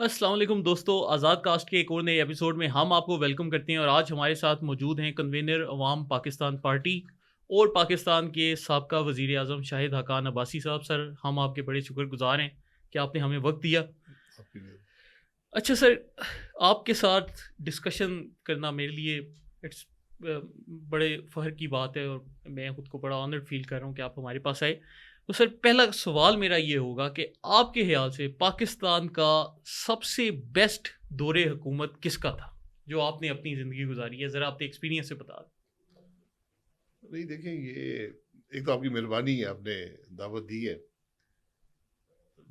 السلام علیکم دوستو، آزاد کاسٹ کے ایک اور نئے ایپیسوڈ میں ہم آپ کو ویلکم کرتے ہیں اور آج ہمارے ساتھ موجود ہیں کنوینر عوام پاکستان پارٹی اور پاکستان کے سابقہ وزیر اعظم شاہد حقان عباسی صاحب۔ سر، ہم آپ کے بڑے شکر گزار ہیں کہ آپ نے ہمیں وقت دیا۔ اچھا سر، آپ کے ساتھ ڈسکشن کرنا میرے لیے اٹس بڑے فخر کی بات ہے اور میں خود کو بڑا آنرڈ فیل کر رہا ہوں کہ آپ ہمارے پاس آئے۔ تو سر، پہلا سوال میرا یہ ہوگا کہ آپ کے خیال سے پاکستان کا سب سے بیسٹ دور حکومت کس کا تھا جو آپ نے اپنی زندگی گزاری ہے؟ ذرا آپ کے ایکسپیرینس سے بتا دیں۔ نہیں دیکھیں، یہ ایک تو آپ کی مہربانی ہے، آپ نے دعوت دی ہے۔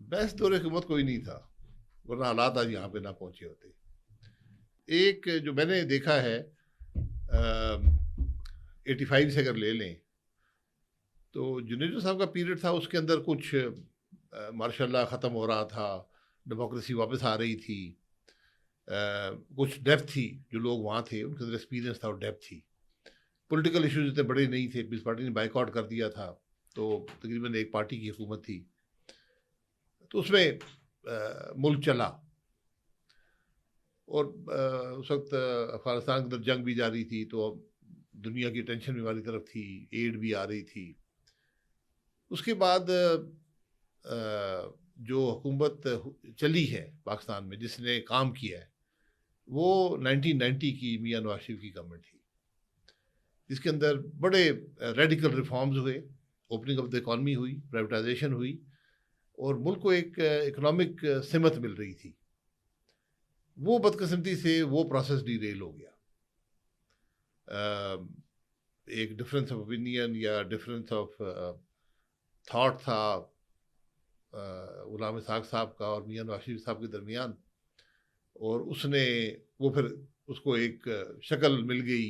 بیسٹ دور حکومت کوئی نہیں تھا، ورنہ حالات آج یہاں پہ نہ پہنچے ہوتے۔ ایک جو میں نے دیکھا ہے 85 سے اگر لے لیں تو جنیجو صاحب کا پیریڈ تھا، اس کے اندر کچھ ماشاء اللہ ختم ہو رہا تھا، ڈیموکریسی واپس آ رہی تھی، کچھ ڈیپتھ تھی، جو لوگ وہاں تھے ان کے اندر ایکسپیرینس تھا اور ڈیپتھ تھی۔ پولیٹیکل ایشوز اتنے بڑے نہیں تھے، پیپلز پارٹی نے بائیک آؤٹ کر دیا تھا، تو تقریباً ایک پارٹی کی حکومت تھی، تو اس میں ملک چلا۔ اور اس وقت افغانستان کے اندر جنگ بھی جاری تھی، تو دنیا کی ٹینشن بھی ہماری طرف تھی، ایڈ بھی آ رہی تھی۔ اس کے بعد جو حکومت چلی ہے پاکستان میں، جس نے کام کیا ہے، وہ 1990 کی میاں نواز شریف کی گورنمنٹ تھی، جس کے اندر بڑے ریڈیکل ریفارمز ہوئے، اوپننگ آف دا اکانومی ہوئی، پرائیویٹائزیشن ہوئی، اور ملک کو ایک اکنامک سمت مل رہی تھی۔ وہ بدقسمتی سے وہ پروسیس ڈی ریل ہو گیا۔ ایک ڈفرینس آف اوپینین یا ڈفرینس آف تھاٹ تھا غلام اسحاق صاحب کا اور میاں نواز شریف صاحب کے درمیان، اور اس نے وہ پھر اس کو ایک شکل مل گئی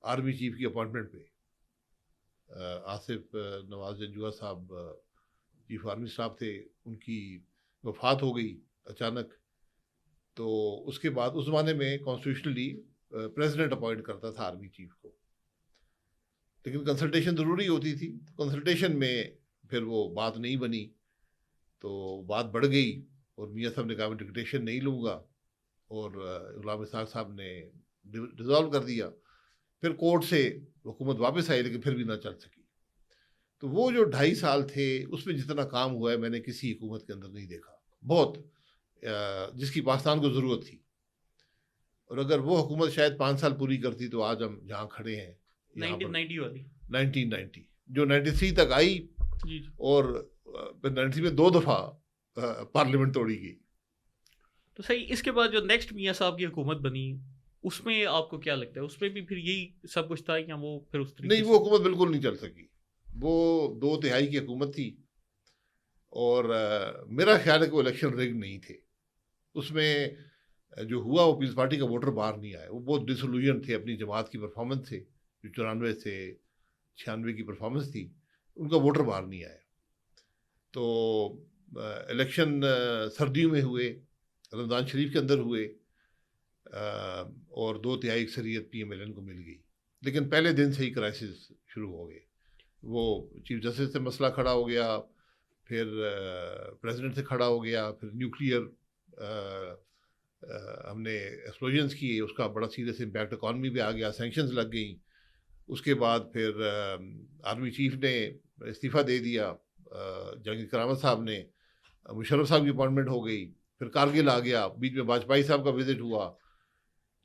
آرمی چیف کی اپوائنٹمنٹ پہ۔ آصف نواز جنجوعہ صاحب چیف آرمی اسٹاف تھے، ان کی وفات ہو گئی اچانک۔ تو اس کے بعد اس زمانے میں کانسٹیٹیوشنلی پریزیڈنٹ اپوائنٹ کرتا تھا آرمی چیف کو، لیکن کنسلٹیشن ضروری ہوتی تھی۔ کنسلٹیشن میں پھر وہ بات نہیں بنی، تو بات بڑھ گئی اور میاں صاحب نے کہا میں ڈکٹیشن نہیں لوں گا، اور غلام اسحاق صاحب نے ڈیزالو کر دیا۔ پھر کورٹ سے حکومت واپس آئی، لیکن پھر بھی نہ چل سکی۔ تو وہ جو 2.5 سال تھے، اس میں جتنا کام ہوا ہے میں نے کسی حکومت کے اندر نہیں دیکھا، بہت جس کی پاکستان کو ضرورت تھی۔ اور اگر وہ حکومت شاید 5 سال پوری کرتی تو آج ہم جہاں کھڑے ہیں 1990 والی 1990 جو 93 تک آئی، جی، اور پھر 93 میں 2 دفعہ پارلیمنٹ توڑی گئی۔ تو صحیح، اس کے بعد جو نیکسٹ میاں صاحب کی حکومت بنی، اس میں آپ کو کیا لگتا ہے اس میں بھی پھر یہی سب کچھ تھا یا وہ پھر اس طریقے نہیں، وہ حکومت بالکل نہیں چل سکی، وہ 2/3 کی حکومت تھی، اور میرا خیال ہے کہ وہ الیکشن ریگ نہیں تھے۔ اس میں جو ہوا وہ پیپلز پارٹی کا ووٹر باہر نہیں آیا، وہ بہت ڈسولوژن تھے اپنی جماعت کی پرفارمنس سے، جو 94 سے 96 کی پرفارمنس تھی، ان کا ووٹر باہر نہیں آیا۔ تو الیکشن سردیوں میں ہوئے، رمضان شریف کے اندر ہوئے، اور 2/3 اکثریت پی ایم ایل این کو مل گئی، لیکن پہلے دن سے ہی کرائسس شروع ہو گئے۔ وہ چیف جسٹس سے مسئلہ کھڑا ہو گیا، پھر پریزیڈنٹ سے کھڑا ہو گیا، پھر نیوکلیئر ہم نے ایکسپلوژنس کیے، اس کا بڑا سیریس امپیکٹ اکانومی پہ آ گیا، سینکشنز لگ گئیں۔ اس کے بعد پھر آرمی چیف نے استعفیٰ دے دیا، جنگ کرامت صاحب نے، مشرف صاحب کی اپوائنٹمنٹ ہو گئی، پھر کارگل آ گیا، بیچ میں واجپئی صاحب کا وزٹ ہوا،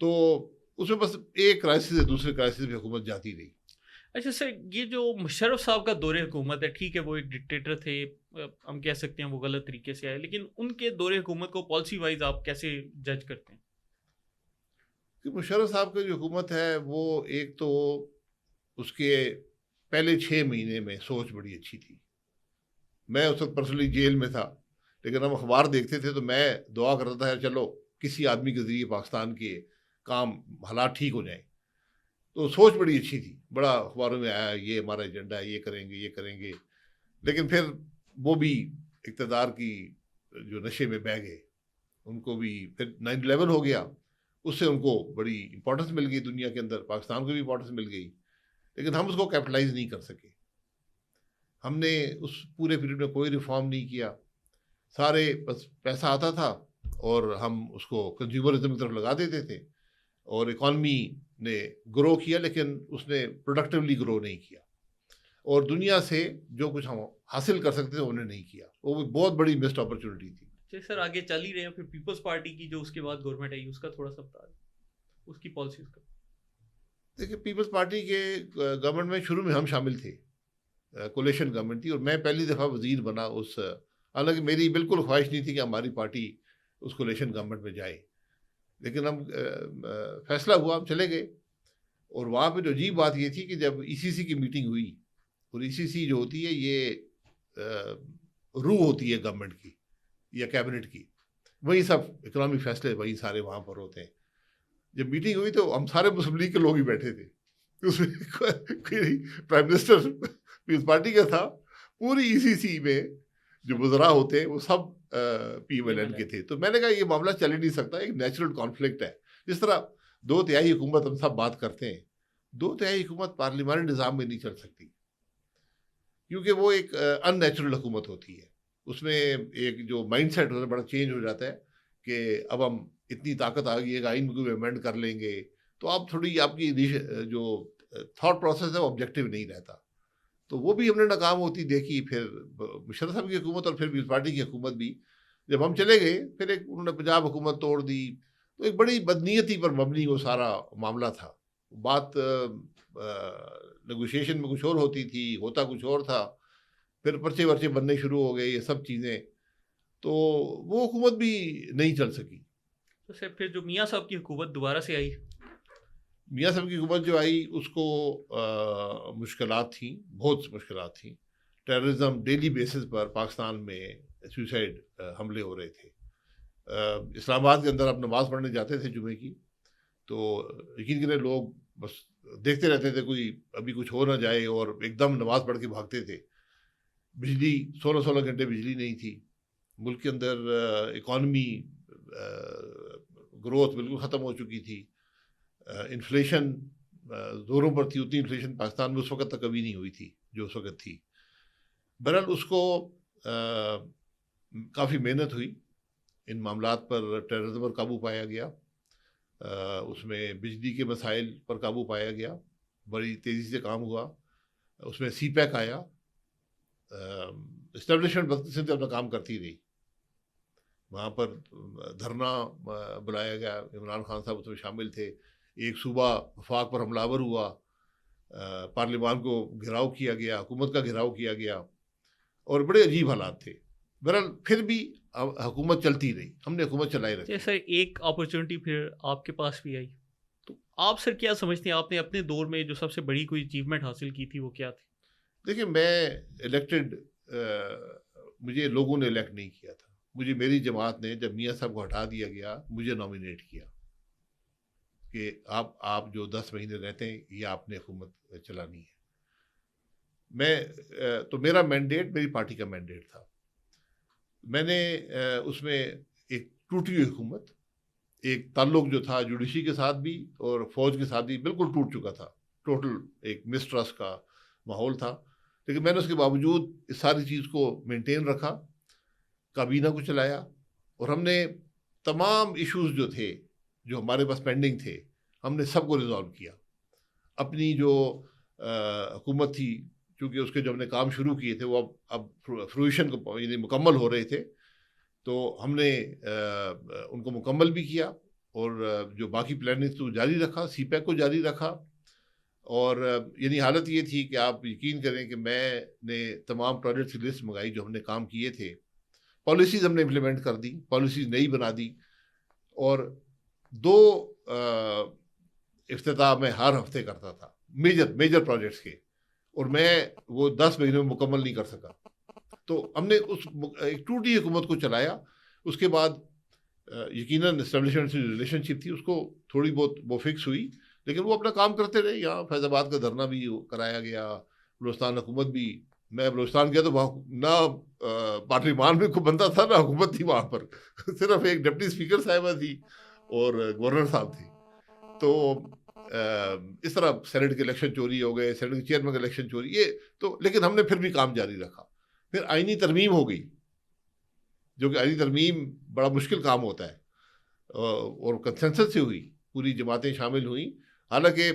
تو اس میں بس ایک کرائسس سے دوسرے کرائسس پہ حکومت جاتی رہی۔ اچھا سر، یہ جو مشرف صاحب کا دور حکومت ہے، ٹھیک ہے وہ ایک ڈکٹیٹر تھے، ہم کہہ سکتے ہیں وہ غلط طریقے سے آئے، لیکن ان کے دور حکومت کو پالیسی وائز آپ کیسے جج کرتے ہیں؟ کہ مشرف صاحب کی جو حکومت ہے، وہ ایک تو اس کے پہلے 6 مہینے میں سوچ بڑی اچھی تھی۔ میں اس وقت پرسنلی جیل میں تھا، لیکن ہم اخبار دیکھتے تھے تو میں دعا کرتا تھا چلو کسی آدمی کے ذریعے پاکستان کے کام حالات ٹھیک ہو جائیں۔ تو سوچ بڑی اچھی تھی، بڑا اخباروں میں آیا یہ ہمارا ایجنڈا ہے، یہ کریں گے یہ کریں گے، لیکن پھر وہ بھی اقتدار کی جو نشے میں بہہ گئے، ان کو بھی پھر 9/11 ہو گیا، اس سے ان کو بڑی امپورٹنس مل گئی دنیا کے اندر، پاکستان کو بھی امپورٹنس مل گئی، لیکن ہم اس کو کیپٹلائز نہیں کر سکے۔ ہم نے اس پورے پیریڈ میں کوئی ریفارم نہیں کیا، سارے بس پیسہ آتا تھا اور ہم اس کو کنزیومرزم کی طرف لگا دیتے تھے، اور اکانومی نے گرو کیا لیکن اس نے پروڈکٹیولی گرو نہیں کیا، اور دنیا سے جو کچھ ہم حاصل کر سکتے تھے انہیں نہیں کیا. وہ بہت بڑی مسڈ اپرچونٹی تھی. سر آگے چل ہی رہے ہیں، پھر پیپلز پارٹی کی جو اس کے بعد گورنمنٹ آئی اس کا تھوڑا سا بتا دیں، اس کی پالیسیز کا. دیکھیے پیپلز پارٹی کے گورنمنٹ میں شروع میں ہم شامل تھے، کولیشن گورنمنٹ تھی، اور میں پہلی دفعہ وزیر بنا اس، حالانکہ میری بالکل خواہش نہیں تھی کہ ہماری پارٹی اس کولیشن گورنمنٹ میں جائے، لیکن ہم فیصلہ ہوا، ہم چلے گئے. اور وہاں پہ جو عجیب بات یہ تھی کہ جب ای سی سی کی میٹنگ ہوئی، اور ای سی سی جو ہوتی ہے یہ روح ہوتی ہے گورنمنٹ کی یا کیبنٹ کی، وہی سب اکنامک فیصلے وہی سارے وہاں پر ہوتے ہیں. جب میٹنگ ہوئی تو ہم سارے مسلم لیگ کے لوگ ہی بیٹھے تھے، اس میں کوئی پرائم منسٹر پیپلز پارٹی کا تھا. پوری ای سی سی میں جو وزراء ہوتے ہیں وہ سب پی ایم ایل این کے تھے. تو میں نے کہا یہ معاملہ چل ہی نہیں سکتا، ایک نیچرل کانفلکٹ ہے. جس طرح 2/3 حکومت ہم سب بات کرتے ہیں، 2/3 حکومت پارلیمانی نظام میں نہیں چل سکتی، کیونکہ وہ ایک ان نیچرل حکومت ہوتی ہے. اس میں ایک جو مائنڈ سیٹ ہوتا ہے بڑا چینج ہو جاتا ہے کہ اب ہم اتنی طاقت آ گئی ہے کہ آئین کو امینڈ کر لیں گے، تو آپ تھوڑی آپ کی جو تھاٹ پروسیس ہے وہ آبجیکٹیو نہیں رہتا. تو وہ بھی ہم نے ناکام ہوتی دیکھی. پھر مشرف صاحب کی حکومت اور پھر پیپلز پارٹی کی حکومت بھی جب ہم چلے گئے، پھر ایک انہوں نے پنجاب حکومت توڑ دی. تو ایک بڑی بدنیتی پر مبنی وہ سارا معاملہ تھا. بات نیگوشیشن میں کچھ اور ہوتی تھی، ہوتا کچھ اور تھا. پھر پرچے ورچے بننے شروع ہو گئے، یہ سب چیزیں. تو وہ حکومت بھی نہیں چل سکی. تو سر پھر جو میاں صاحب کی حکومت دوبارہ سے آئی، میاں صاحب کی حکومت جو آئی اس کو مشکلات تھیں، بہت مشکلات تھیں. ٹیررزم ڈیلی بیسس پر پاکستان میں سوسائڈ حملے ہو رہے تھے. اسلام آباد کے اندر آپ نماز پڑھنے جاتے تھے جمعے کی، تو یقین کریں لوگ بس دیکھتے رہتے تھے کوئی ابھی کچھ ہو نہ جائے، اور ایک دم نماز پڑھ کے بھاگتے تھے. بجلی 16 گھنٹے بجلی نہیں تھی ملک کے اندر. اکانومی گروتھ بالکل ختم ہو چکی تھی. انفلیشن زوروں پر تھی. اتنی انفلیشن پاکستان میں اس وقت تک کبھی نہیں ہوئی تھی جو اس وقت تھی. بہرحال اس کو کافی محنت ہوئی، ان معاملات پر ٹیررزم پر قابو پایا گیا. اس میں بجلی کے مسائل پر قابو پایا گیا، بڑی تیزی سے کام ہوا. اس میں سی پیک آیا. اسٹیبلشمنٹ وقت سے اپنا کام کرتی رہی. وہاں پر دھرنا بلایا گیا، عمران خان صاحب اس میں شامل تھے. ایک صوبہ وفاق پر حملہ آور ہوا، پارلیمان کو گھیراؤ کیا گیا، حکومت کا گھیراؤ کیا گیا، اور بڑے عجیب حالات تھے. بہرحال پھر بھی حکومت چلتی رہی، ہم نے حکومت چلائی رکھی. سر ایک اپرچونٹی پھر آپ کے پاس بھی آئی، تو آپ سر کیا سمجھتے ہیں آپ نے اپنے دور میں جو سب سے بڑی کوئی اچیومنٹ حاصل کی تھی وہ کیا تھی؟ دیکھیں میں الیکٹڈ، مجھے لوگوں نے الیکٹ نہیں کیا تھا. مجھے میری جماعت نے جب میاں صاحب کو ہٹا دیا گیا مجھے نامینیٹ کیا کہ آپ جو 10 مہینے رہتے ہیں یہ آپ نے حکومت چلانی ہے. تو میرا مینڈیٹ میری پارٹی کا مینڈیٹ تھا. میں نے اس میں ایک ٹوٹی ہوئی حکومت، ایک تعلق جو تھا جوڈیشری کے ساتھ بھی اور فوج کے ساتھ بھی بالکل ٹوٹ چکا تھا. ٹوٹل ایک مسٹرسٹ کا ماحول تھا، لیکن میں نے اس کے باوجود اس ساری چیز کو مینٹین رکھا، کابینہ کو چلایا، اور ہم نے تمام ایشوز جو تھے جو ہمارے پاس پینڈنگ تھے ہم نے سب کو ریزالو کیا. اپنی جو حکومت تھی، چونکہ اس کے جو ہم نے کام شروع کیے تھے وہ اب فرویشن کو یعنی مکمل ہو رہے تھے، تو ہم نے ان کو مکمل بھی کیا، اور جو باقی پلاننگ تو جاری رکھا، سی پیک کو جاری رکھا. اور یعنی حالت یہ تھی کہ آپ یقین کریں کہ میں نے تمام پروجیکٹس کی لسٹ منگائی جو ہم نے کام کیے تھے. پالیسیز ہم نے امپلیمنٹ کر دی، پالیسیز نئی بنا دی، اور 2 افتتاح میں ہر ہفتے کرتا تھا میجر پروجیکٹس کے، اور میں وہ 10 مہینوں میں مکمل نہیں کر سکا. تو ہم نے اس ایک ٹوٹی حکومت کو چلایا. اس کے بعد یقیناً اسٹیبلشمنٹ سے ریلیشن شپ تھی اس کو تھوڑی بہت وہ فکس ہوئی، لیکن وہ اپنا کام کرتے رہے. یہاں فیض آباد کا دھرنا بھی کرایا گیا، بلوچستان حکومت بھی. میں بلوچستان گیا تو وہاں نہ پارلیمان میں کوئی بندہ تھا نہ حکومت تھی وہاں پر صرف ایک ڈپٹی اسپیکر صاحبہ تھی اور گورنر صاحب تھے. تو اس طرح سینٹ کے الیکشن چوری ہو گئے، سینٹ کے چیئرمین کا الیکشن چوری، یہ تو لیکن ہم نے پھر بھی کام جاری رکھا. پھر آئینی ترمیم ہو گئی. جو کہ علی ترمیم بڑا مشکل کام ہوتا ہے، اور کنسنسس سے ہوئی، پوری جماعتیں شامل ہوئیں. حالانکہ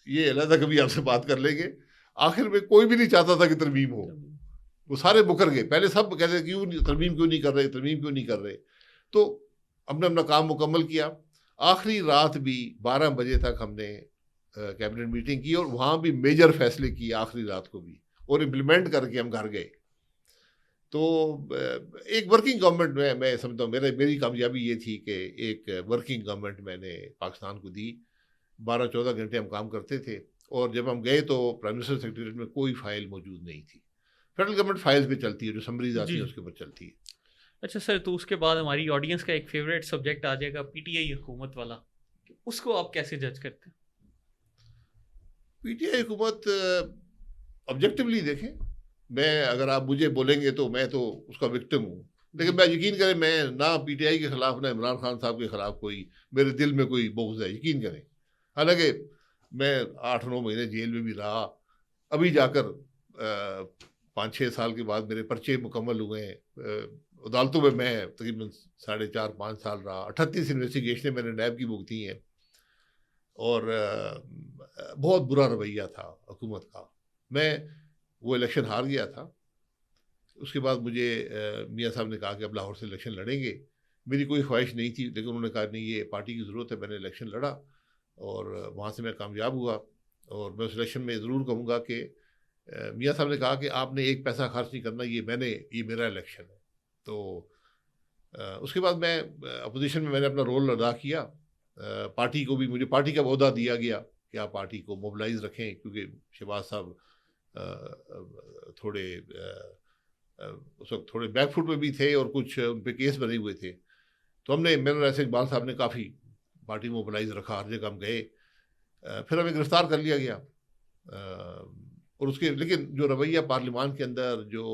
یہ علیحدہ کبھی آپ سے بات کر لیں گے، آخر میں کوئی بھی نہیں چاہتا تھا کہ ترمیم ہو، وہ سارے مکر گئے. پہلے سب کہتے کیوں ترمیم کیوں نہیں کر رہے، ترمیم کیوں نہیں کر رہے. تو ہم نے اپنا کام مکمل کیا. آخری رات بھی 12 بجے تک ہم نے کیبنٹ میٹنگ کی، اور وہاں بھی میجر فیصلے کیے آخری رات کو بھی، اور امپلیمنٹ کر کے ہم گھر گئے. تو ایک ورکنگ گورنمنٹ میں سمجھتا ہوں میری کامیابی یہ تھی کہ ایک ورکنگ گورنمنٹ میں نے پاکستان کو دی. 12-14 گھنٹے ہم کام کرتے تھے، اور جب ہم گئے تو پرائم منسٹر سیکریٹریٹ میں کوئی فائل موجود نہیں تھی. فیڈرل گورنمنٹ فائلز پہ چلتی ہے، جو سمریز آتی ہیں اس کے اوپر چلتی ہے. اچھا سر، تو اس کے بعد ہماری آڈینس کا ایک فیوریٹ سبجیکٹ آ جائے گا پی ٹی آئی حکومت والا، اس کو آپ کیسے جج کرتے ہیں؟ پی ٹی آئی حکومت آبجیکٹیولی دیکھیں، میں اگر آپ مجھے بولیں گے تو میں تو اس کا وکٹم ہوں، لیکن میں یقین کریں میں نہ پی ٹی آئی کے خلاف نہ عمران خان صاحب کے خلاف کوئی میرے دل میں کوئی بغض ہے، یقین کریں. حالانکہ میں 8-9 مہینے جیل میں بھی رہا، ابھی جا کر 5-6 سال کے بعد میرے پرچے مکمل ہوئے ہیں. عدالتوں میں تقریباً 4.5-5 سال رہا. 38 انویسٹیگیشنیں میں نے نیب کی بھگتی ہیں، اور بہت برا رویہ تھا حکومت کا. میں وہ الیکشن ہار گیا تھا. اس کے بعد مجھے میاں صاحب نے کہا کہ اب لاہور سے الیکشن لڑیں گے. میری کوئی خواہش نہیں تھی، لیکن انہوں نے کہا نہیں یہ پارٹی کی ضرورت ہے. میں نے الیکشن لڑا، اور وہاں سے میں کامیاب ہوا. اور میں اس الیکشن میں ضرور کہوں گا کہ میاں صاحب نے کہا کہ آپ نے ایک پیسہ خرچ نہیں کرنا، یہ میرا الیکشن ہے. تو اس کے بعد میں اپوزیشن میں نے اپنا رول ادا کیا. پارٹی کو بھی مجھے پارٹی کا عہدہ دیا گیا کہ آپ پارٹی کو موبلائز رکھیں، کیونکہ شہباز صاحب تھوڑے اس وقت تھوڑے بیک فٹ میں بھی تھے، اور کچھ ان پہ کیس بنے ہوئے تھے. تو ہم نے میرا ایسے اقبال صاحب نے کافی پارٹی موبلائز رکھا، ہر جگہ ہم گئے. پھر ہمیں گرفتار کر لیا گیا. اور اس کے لیکن جو رویہ پارلیمان کے اندر جو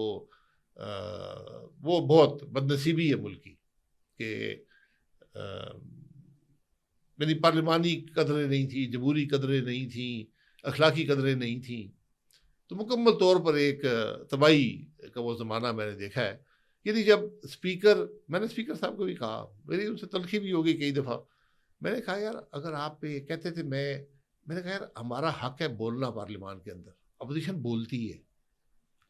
وہ بہت بدنصیبی ہے ملک کی، کہ یعنی پارلیمانی قدریں نہیں تھیں، جمہوری قدریں نہیں تھیں، اخلاقی قدریں نہیں تھیں. تو مکمل طور پر ایک تباہی کا وہ زمانہ میں نے دیکھا ہے. یعنی جب میں نے اسپیکر صاحب کو بھی کہا، میری ان سے تلخی بھی ہوگی کئی دفعہ. میں نے کہا یار اگر آپ پہ کہتے تھے، میں نے کہا یار ہمارا حق ہے بولنا پارلیمان کے اندر، اپوزیشن بولتی ہے،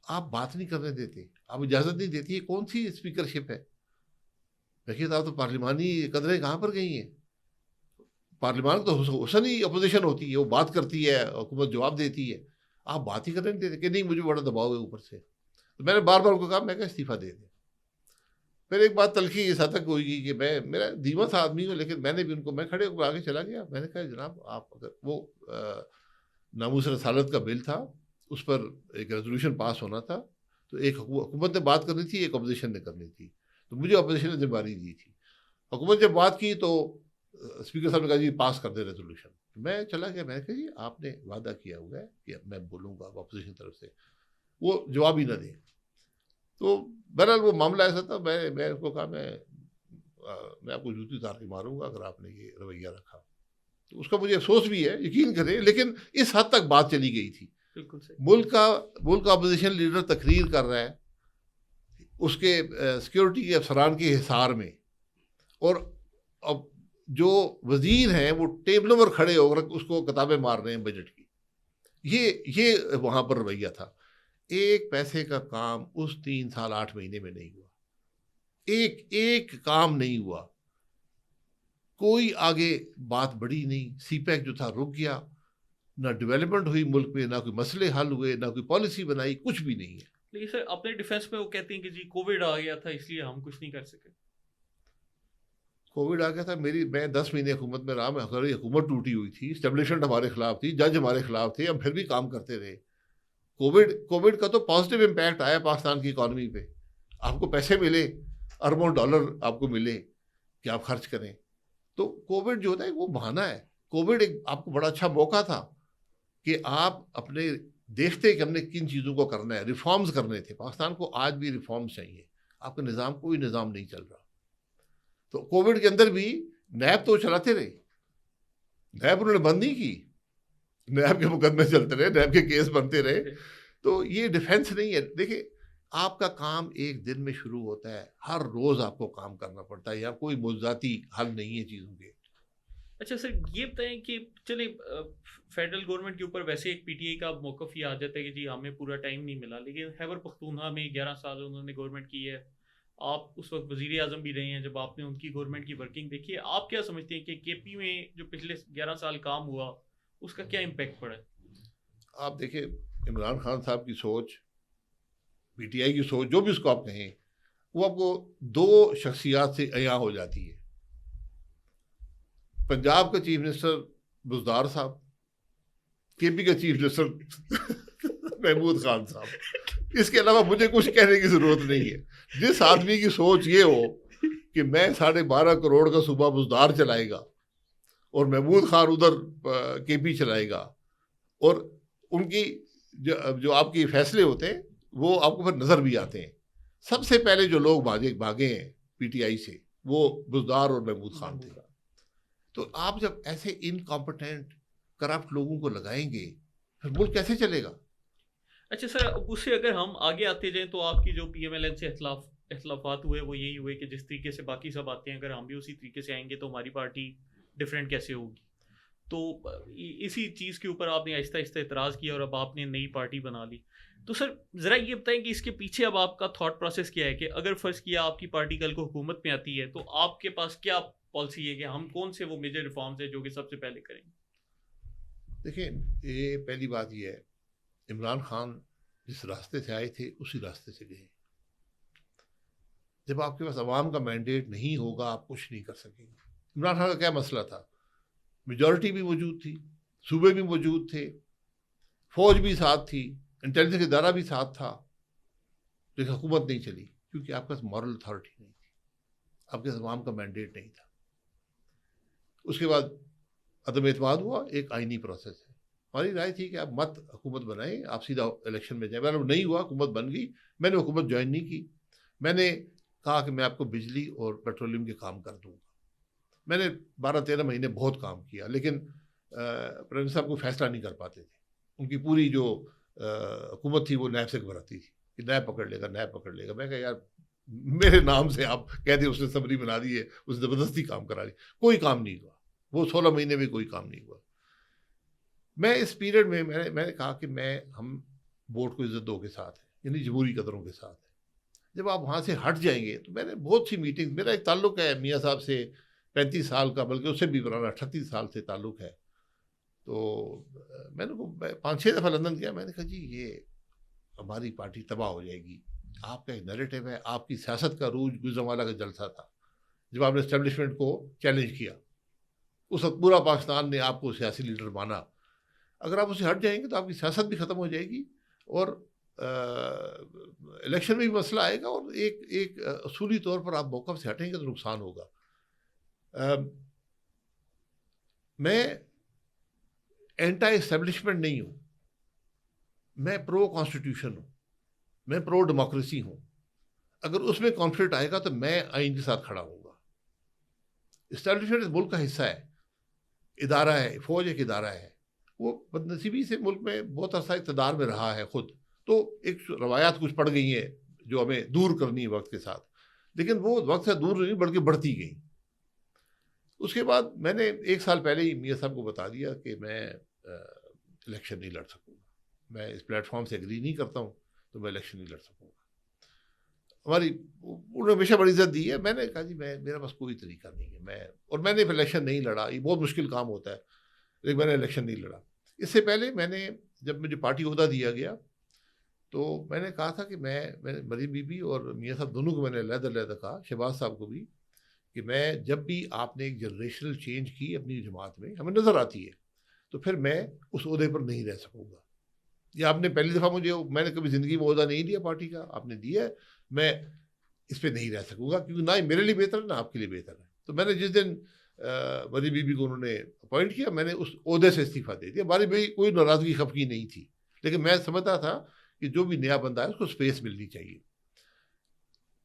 آپ بات نہیں کرنے دیتے، آپ اجازت نہیں دیتی. یہ کون سی اسپیکرشپ ہے؟ دیکھیے آپ تو پارلیمانی قدریں کہاں پر گئی ہیں؟ پارلیمان تو حسن ہی اپوزیشن ہوتی ہے، وہ بات کرتی ہے، حکومت جواب دیتی ہے. آپ بات ہی کرنے نہیں دیتے کہ نہیں مجھے بڑا دباؤ ہے اوپر سے. تو میں نے بار بار ان کو کہا، میں کہا استعفیٰ دے دیں. پھر ایک بات تلخی اس حد تک ہوئی کہ میرا دھیما سا آدمی ہوں، لیکن میں نے بھی ان کو، میں کھڑے ہو کر آگے چلا گیا. میں نے کہا جناب آپ اگر وہ ناموس رسالت کا بل تھا، اس پر ایک ریزولوشن پاس ہونا تھا، تو ایک حکومت نے بات کرنی تھی، ایک اپوزیشن نے کرنی تھی. تو مجھے اپوزیشن نے ذمہ داری دی تھی. حکومت جب بات کی تو اسپیکر صاحب نے کہا جی پاس کر دے ریزولوشن. میں چلا گیا. میں نے کہا جی آپ نے وعدہ کیا ہوا ہے کہ میں بولوں گا اپوزیشن طرف سے، وہ جواب ہی نہ دیں. تو بہرحال وہ معاملہ ایسا تھا. میں اس کو کہا میں آپ کو جوتی اتار کے ماروں گا اگر آپ نے یہ رویہ رکھا. تو اس کا مجھے افسوس بھی ہے، یقین کریں، لیکن اس حد تک بات چلی گئی تھی. بالکل صحیح. ملک کا اپوزیشن لیڈر تقریر کر رہا ہے اس کے سیکیورٹی کے افسران کے حصار میں، اور اب جو وزیر ہیں وہ ٹیبلوں پر کھڑے ہو کر اس کو کتابیں مار رہے ہیں بجٹ کی. یہ وہاں پر رویہ تھا. ایک پیسے کا کام اس 3 سال 8 مہینے میں نہیں ہوا. ایک کام نہیں ہوا. کوئی آگے بات بڑھی نہیں. سی پیک جو تھا رک گیا. نہ ڈیولپمنٹ ہوئی ملک میں، نہ کوئی مسئلے حل ہوئے، نہ کوئی پالیسی بنائی، کچھ بھی نہیں ہے. لیکن سر اپنے ڈیفینس میں وہ کہتے ہیں کہ جی کووڈ آ گیا تھا اس لیے ہم کچھ نہیں کر سکے. کووڈ آ گیا تھا. میں 10 مہینے حکومت میں رہا. ہماری حکومت ٹوٹی ہوئی تھی، اسٹیبلشمنٹ ہمارے خلاف تھی، جج ہمارے خلاف تھے، ہم پھر بھی کام کرتے رہے. کووڈ کا تو پازیٹیو امپیکٹ آیا پاکستان کی اکانومی پہ. آپ کو پیسے ملے، اربوں ڈالر آپ کو ملے کہ آپ خرچ کریں. تو کووڈ جو ہوتا ہے وہ بہانہ ہے. کووڈ ایک آپ کو بڑا اچھا موقع تھا کہ آپ اپنے دیکھتے کہ ہم نے کن چیزوں کو کرنا ہے. ریفارمز کرنے تھے. پاکستان کو آج بھی ریفارمز چاہیے. آپ کا نظام کوئی نظام نہیں چل رہا. تو کووڈ کے اندر بھی نیب تو چلاتے رہے. نیب انہوں نے بند نہیں کی. نیب کے مقدمے چلتے رہے، نیب کے کیس بنتے رہے. تو یہ ڈیفینس نہیں ہے. دیکھیں آپ کا کام ایک دن میں شروع ہوتا ہے، ہر روز آپ کو کام کرنا پڑتا ہے، یا کوئی موضوعاتی حل نہیں ہے چیزوں کے۔ اچھا سر، یہ بتائیں کہ چلیں فیڈرل گورنمنٹ کے اوپر ویسے ایک پی ٹی آئی کا موقف یہ آ جاتا ہے کہ جی ہمیں پورا ٹائم نہیں ملا، لیکن خیبر پختونخوا میں 11 سال انہوں نے گورنمنٹ کی ہے، آپ اس وقت وزیر اعظم بھی رہے ہیں، جب آپ نے ان کی گورنمنٹ کی ورکنگ دیکھی ہے، آپ کیا سمجھتے ہیں کہ کے پی میں جو پچھلے 11 سال کام ہوا اس کا کیا امپیکٹ پڑا ہے؟ آپ دیکھیں، عمران خان صاحب کی سوچ، پی ٹی آئی کی سوچ، جو بھی اس کو آپ کہیں، وہ آپ کو دو شخصیات سے عیاں ہو جاتی ہے۔ پنجاب کا چیف منسٹر بزدار صاحب، کے پی کا چیف منسٹر محمود خان صاحب، اس کے علاوہ مجھے کچھ کہنے کی ضرورت نہیں ہے۔ جس آدمی کی سوچ یہ ہو کہ میں 12.5 کروڑ کا صوبہ بزدار چلائے گا اور محمود خان ادھر کے پی چلائے گا، اور ان کی جو آپ کے فیصلے ہوتے ہیں وہ آپ کو پھر نظر بھی آتے ہیں۔ سب سے پہلے جو لوگ بھاگے ہیں پی ٹی آئی سے، وہ بزدار اور محمود خان تھے۔ تو آپ جب ایسے انکمپٹنٹ کرپٹ لوگوں کو لگائیں گے، پھر ملک کیسے چلے گا؟ اچھا سر، اب اس سے اگر ہم آگے آتے جائیں تو آپ کی جو پی ایم ایل این سے اختلافات ہوئے وہ یہی ہوئے کہ جس طریقے سے باقی سب آتے ہیں، اگر ہم بھی اسی طریقے سے آئیں گے تو ہماری پارٹی ڈفرینٹ کیسے ہوگی؟ تو اسی چیز کے اوپر آپ نے آہستہ آہستہ اعتراض کیا اور اب آپ نے نئی پارٹی بنا لی۔ تو سر ذرا یہ بتائیں کہ اس کے پیچھے اب آپ کا تھاٹ پروسیس کیا ہے کہ اگر فرض کیا آپ کی پارٹی کل کو حکومت میں آتی ہے تو آپ کے پاس کیا پالیسی ہے کہ ہم کون سے وہ میجر ریفارمز ہیں جو کہ سب سے پہلے کریں گے؟ دیکھیں، یہ پہلی بات یہ ہے، عمران خان جس راستے سے آئے تھے اسی راستے سے گئے۔ جب آپ کے پاس عوام کا مینڈیٹ نہیں ہوگا آپ کچھ نہیں کر سکیں گے۔ عمران خان کا کیا مسئلہ تھا؟ میجورٹی بھی موجود تھی، صوبے بھی موجود تھے، فوج بھی ساتھ تھی، انٹیلیجنس ادارہ بھی ساتھ تھا، لیکن حکومت نہیں چلی کیونکہ آپ کے پاس مورل اتھارٹی نہیں تھی، آپ کے پاس عوام کا مینڈیٹ نہیں تھا۔ اس کے بعد عدم اعتماد ہوا، ایک آئینی پروسیس ہے۔ ہماری رائے تھی کہ آپ مت حکومت بنائیں، آپ سیدھا الیکشن میں جائیں۔ میں نہیں ہوا، حکومت بن گئی، میں نے حکومت جوائن نہیں کی۔ میں نے کہا کہ میں آپ کو بجلی اور پیٹرولیم کے کام کر دوں گا۔ میں نے 12-13 مہینے بہت کام کیا، لیکن پرائم صاحب کو فیصلہ نہیں کر پاتے تھے۔ ان کی پوری جو حکومت تھی وہ نیب سے گھبراتی تھی کہ نیب پکڑ لے گا، نیب پکڑ لے گا۔ میں کہا یار میرے نام سے آپ کہہ دیں اس نے سمری بنا دی ہے، اس نے زبردستی کام کرا دی، کوئی کام نہیں ہوا۔ وہ 16 مہینے میں کوئی کام نہیں ہوا۔ میں اس پیریڈ میں میں نے کہا کہ ہم ووٹ کو عزت دو کے ساتھ ہیں، یعنی جمہوری قدروں کے ساتھ ہیں۔ جب آپ وہاں سے ہٹ جائیں گے تو میں نے بہت سی میٹنگ، میرا ایک تعلق ہے میاں صاحب سے 35 سال کا، بلکہ اس سے بھی پرانا 38 سال سے تعلق ہے۔ تو میں نے 5-6 دفعہ لندن گیا۔ میں نے کہا جی یہ ہماری پارٹی تباہ ہو جائے گی، آپ کا ایک نیریٹو ہے، آپ کی سیاست کا عروج گجرانوالہ کا جلسہ تھا جب آپ نے اسٹیبلشمنٹ کو چیلنج کیا، اس وقت پورا پاکستان نے آپ کو سیاسی لیڈر مانا۔ اگر آپ اسے ہٹ جائیں گے تو آپ کی سیاست بھی ختم ہو جائے گی، اور الیکشن میں بھی مسئلہ آئے گا، اور ایک اصولی طور پر آپ موقف سے ہٹیں گے تو نقصان ہوگا۔ میں اینٹا اسٹیبلشمنٹ نہیں ہوں، میں پرو کانسٹیٹیوشن ہوں، میں پرو ڈیموکریسی ہوں۔ اگر اس میں کانفلکٹ آئے گا تو میں آئین کے ساتھ کھڑا ہوں گا۔ اسٹیبلشمنٹ اس ملک کا حصہ ہے، ادارہ ہے، فوج ایک ادارہ ہے۔ وہ بدنصیبی سے ملک میں بہت عرصہ اقتدار میں رہا ہے خود، تو ایک روایات کچھ پڑ گئی ہیں جو ہمیں دور کرنی ہے وقت کے ساتھ، لیکن وہ وقت سے دور نہیں بلکہ بڑھتی گئی۔ اس کے بعد میں نے 1 سال پہلے ہی میاں صاحب کو بتا دیا کہ میں الیکشن نہیں لڑ سکوں گا، میں اس پلیٹ فارم سے اگری نہیں کرتا ہوں، تو میں الیکشن نہیں لڑ سکوں گا۔ انہوں نے ہمیشہ بڑی عزت دی ہے۔ میں نے کہا جی میرے پاس کوئی طریقہ نہیں ہے، اور میں نے الیکشن نہیں لڑا۔ یہ بہت مشکل کام ہوتا ہے، لیکن میں نے الیکشن نہیں لڑا۔ اس سے پہلے جب مجھے پارٹی عہدہ دیا گیا تو میں نے کہا تھا کہ میں مریم بی بی اور میاں صاحب دونوں کو میں نے علیحدہ کہا، شہباز صاحب کو بھی، کہ میں جب بھی آپ نے ایک جنریشنل چینج کی اپنی جماعت میں، ہمیں نظر آتی ہے، تو پھر میں اس عہدے پر نہیں رہ سکوں گا۔ یہ آپ نے پہلی دفعہ میں نے کبھی زندگی میں عہدہ نہیں دیا پارٹی کا، آپ نے دیا ہے، میں اس پہ نہیں رہ سکوں گا، کیونکہ نہ ہی میرے لیے بہتر ہے نہ آپ کے لیے بہتر ہے۔ تو میں نے جس دن مریم بی بی کو انہوں نے اپوائنٹ کیا، میں نے اس عہدے سے استعفیٰ دے دیا۔ ہماری بھی کوئی ناراضگی خفگی نہیں تھی، لیکن میں سمجھتا تھا کہ جو بھی نیا بندہ ہے اس کو اسپیس ملنی چاہیے۔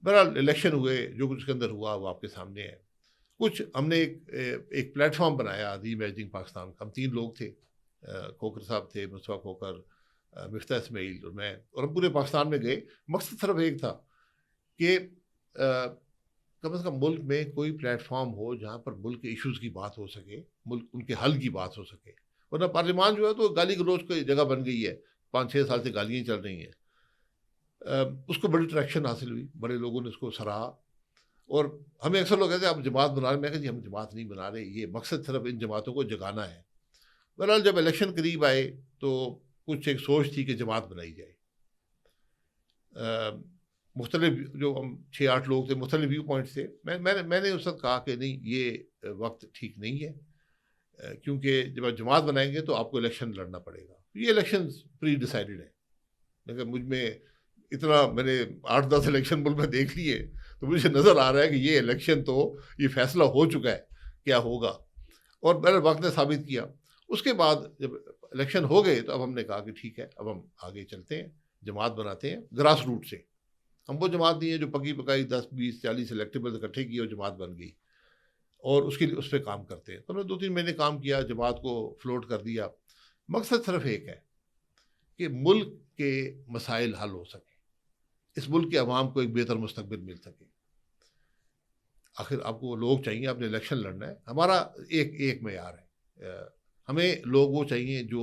بہرحال الیکشن ہوئے، جو کچھ کے اندر ہوا وہ آپ کے سامنے ہے۔ کچھ ہم نے ایک پلیٹ فارم بنایا، دی امیجننگ پاکستان کا۔ ہم 3 لوگ تھے، کھوکھر صاحب تھے، مصطفیٰ کھوکھر، مفتاح اسماعیل اور میں، اور ہم پورے پاکستان میں گئے. مقصد صرف ایک تھا کہ کم از کم ملک میں کوئی پلیٹ فارم ہو جہاں پر ملک کے ایشوز کی بات ہو سکے، ملک ان کے حل کی بات ہو سکے. ورنہ پارلیمان جو ہے تو گالی گلوچ کی جگہ بن گئی ہے، 5-6 سال سے گالیاں چل رہی ہیں. اس کو بڑی ٹریکشن حاصل ہوئی، بڑے لوگوں نے اس کو سراہا. اور ہمیں اکثر لوگ کہتے ہیں آپ جماعت بنا رہے ہیں. میں کہا جی ہم جماعت نہیں بنا رہے، یہ مقصد صرف ان جماعتوں کو جگانا ہے. بہرحال جب الیکشن قریب آئے تو کچھ ایک سوچ تھی کہ جماعت بنائی جائے. مختلف جو ہم 6-8 لوگ تھے، مختلف ویو پوائنٹس تھے. میں نے اس وقت کہا کہ نہیں، یہ وقت ٹھیک نہیں ہے، کیونکہ جب آپ جماعت بنائیں گے تو آپ کو الیکشن لڑنا پڑے گا. یہ الیکشن پری ڈیسائیڈڈ ہے. لیکن مجھ میں اتنا، میں نے 8-10 الیکشن ملک میں دیکھ لیے تو مجھے نظر آ رہا ہے کہ یہ الیکشن تو یہ فیصلہ ہو چکا ہے کیا ہوگا. اور میرے وقت نے ثابت کیا. اس کے بعد جب الیکشن ہو گئے تو اب ہم نے کہا کہ ٹھیک ہے، اب ہم آگے چلتے ہیں، جماعت بناتے ہیں گراس روٹ سے. ہم وہ جماعت نہیں ہے جو پکی پکائی 10-20-40 الیکٹیبل اکٹھے کی اور جماعت بن گئی، اور اس پہ کام کرتے ہیں. تو ہم نے 2-3 مہینے کام کیا، جماعت کو فلوٹ کر دیا. مقصد صرف ایک ہے کہ ملک کے مسائل حل ہو سکیں، اس ملک کے عوام کو ایک بہتر مستقبل مل سکے. آخر آپ کو لوگ چاہیے، آپ نے الیکشن لڑنا ہے. ہمارا ایک معیار ہے، ہمیں لوگ وہ چاہیے جو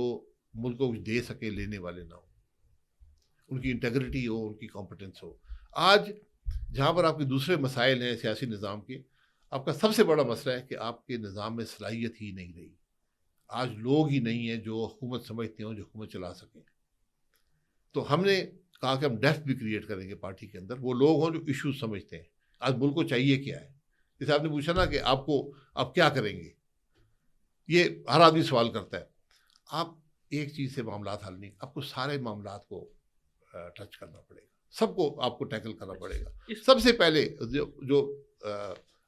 ملک کو کچھ دے سکے، لینے والے نہ ہوں، ان کی انٹیگریٹی ہو، ان کی کمپٹنس ہو. آج جہاں پر آپ کے دوسرے مسائل ہیں سیاسی نظام کے، آپ کا سب سے بڑا مسئلہ ہے کہ آپ کے نظام میں صلاحیت ہی نہیں رہی. آج لوگ ہی نہیں ہیں جو حکومت سمجھتے ہوں، جو حکومت چلا سکیں. تو ہم نے کہا کہ ہم ڈیفت بھی کریٹ کریں گے پارٹی کے اندر، وہ لوگ ہوں جو ایشوز سمجھتے ہیں. آج ملک کو چاہیے کیا ہے؟ جیسے آپ نے پوچھا نا کہ آپ کیا کریں گے، یہ ہر آدمی سوال کرتا ہے. آپ ایک چیز سے معاملات حل نہیں، آپ کو سارے معاملات کو ٹچ کرنا پڑے گا، سب کو آپ کو ٹیکل کرنا پڑے گا. سب سے پہلے جو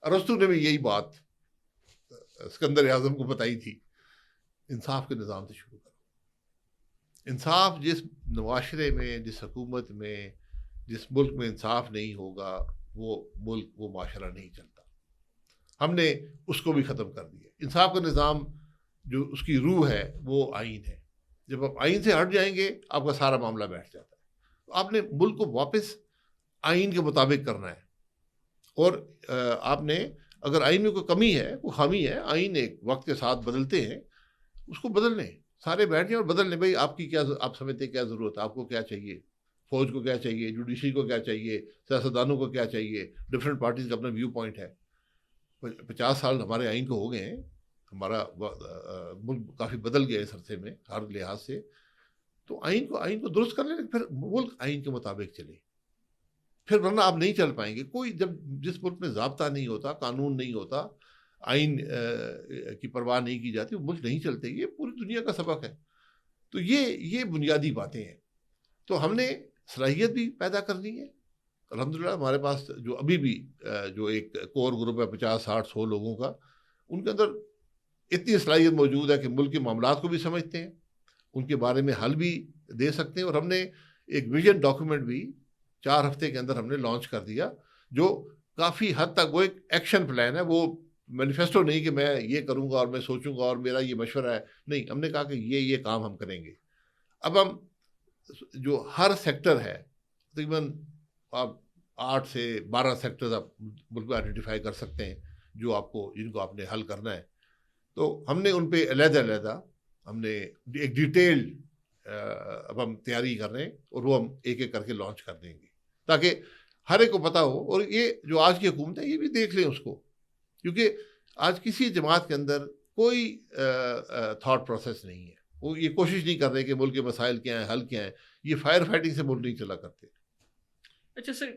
ارسطو نے بھی یہی بات اسکندر اعظم کو بتائی تھی، انصاف کے نظام سے شروع کرو. انصاف، جس معاشرے میں، جس حکومت میں، جس ملک میں انصاف نہیں ہوگا، وہ ملک، وہ معاشرہ نہیں چلتا. ہم نے اس کو بھی ختم کر دیا. انصاف کا نظام جو اس کی روح ہے وہ آئین ہے. جب آپ آئین سے ہٹ جائیں گے آپ کا سارا معاملہ بیٹھ جاتا ہے. تو آپ نے ملک کو واپس آئین کے مطابق کرنا ہے. اور آپ نے اگر آئین میں کوئی کمی ہے، کوئی خامی ہے، آئین ایک وقت کے ساتھ بدلتے ہیں، اس کو بدل لیں. سارے بیٹھ جائیں اور بدل لیں. بھائی آپ کی کیا، آپ سمجھتے کیا ضرورت ہے، آپ کو کیا چاہیے، فوج کو کیا چاہیے، جوڈیشری کو کیا چاہیے، سیاستدانوں کو کیا چاہیے. ڈفرینٹ پارٹیز کا اپنا ویو پوائنٹ ہے. 50 سال ہمارے آئین کو ہو گئے ہیں، ہمارا ملک کافی بدل گیا اس عرصے میں ہر لحاظ سے. تو آئین کو درست کر لیں، پھر ملک آئین کے مطابق چلے. پھر ورنہ آپ نہیں چل پائیں گے. جس ملک میں ضابطہ نہیں ہوتا، قانون نہیں ہوتا، آئین کی پرواہ نہیں کی جاتی، وہ ملک نہیں چلتے. یہ پوری دنیا کا سبق ہے. تو یہ بنیادی باتیں ہیں. تو ہم نے صلاحیت بھی پیدا کرنی ہے. الحمدللہ ہمارے پاس جو ابھی بھی جو ایک کور گروپ ہے 50-60-100 لوگوں کا، ان کے اندر اتنی صلاحیت موجود ہے کہ ملک کے معاملات کو بھی سمجھتے ہیں، ان کے بارے میں حل بھی دے سکتے ہیں. اور ہم نے ایک ویژن ڈاکیومنٹ بھی 4 ہفتے کے اندر ہم نے لانچ کر دیا، جو کافی حد تک وہ ایک ایکشن پلان ہے. وہ مینیفیسٹو نہیں کہ میں یہ کروں گا اور میں سوچوں گا اور میرا یہ مشورہ ہے، نہیں. ہم نے کہا کہ یہ کام ہم کریں گے. اب ہم جو ہر سیکٹر ہے، تقریباً آپ 8 سے 12 سیکٹرز آپ ملک میں آئیڈینٹیفائی کر سکتے ہیں جن کو آپ نے حل کرنا ہے. تو ہم نے ان پہ علیحدہ ہم نے ایک ڈیٹیل اب ہم تیاری کر رہے ہیں، اور وہ ہم ایک ایک کر کے لانچ کر دیں گے تاکہ ہر ایک کو پتہ ہو. اور یہ جو آج کی حکومت ہے یہ بھی دیکھ لیں اس کو، کیونکہ آج کسی جماعت کے اندر کوئی تھاٹ پروسیس نہیں ہے. وہ یہ کوشش نہیں کر رہے کہ ملک کے مسائل کیا ہیں، حل کیا ہیں. یہ فائر فائٹنگ سے ملک نہیں چلا کرتے. اچھا سر،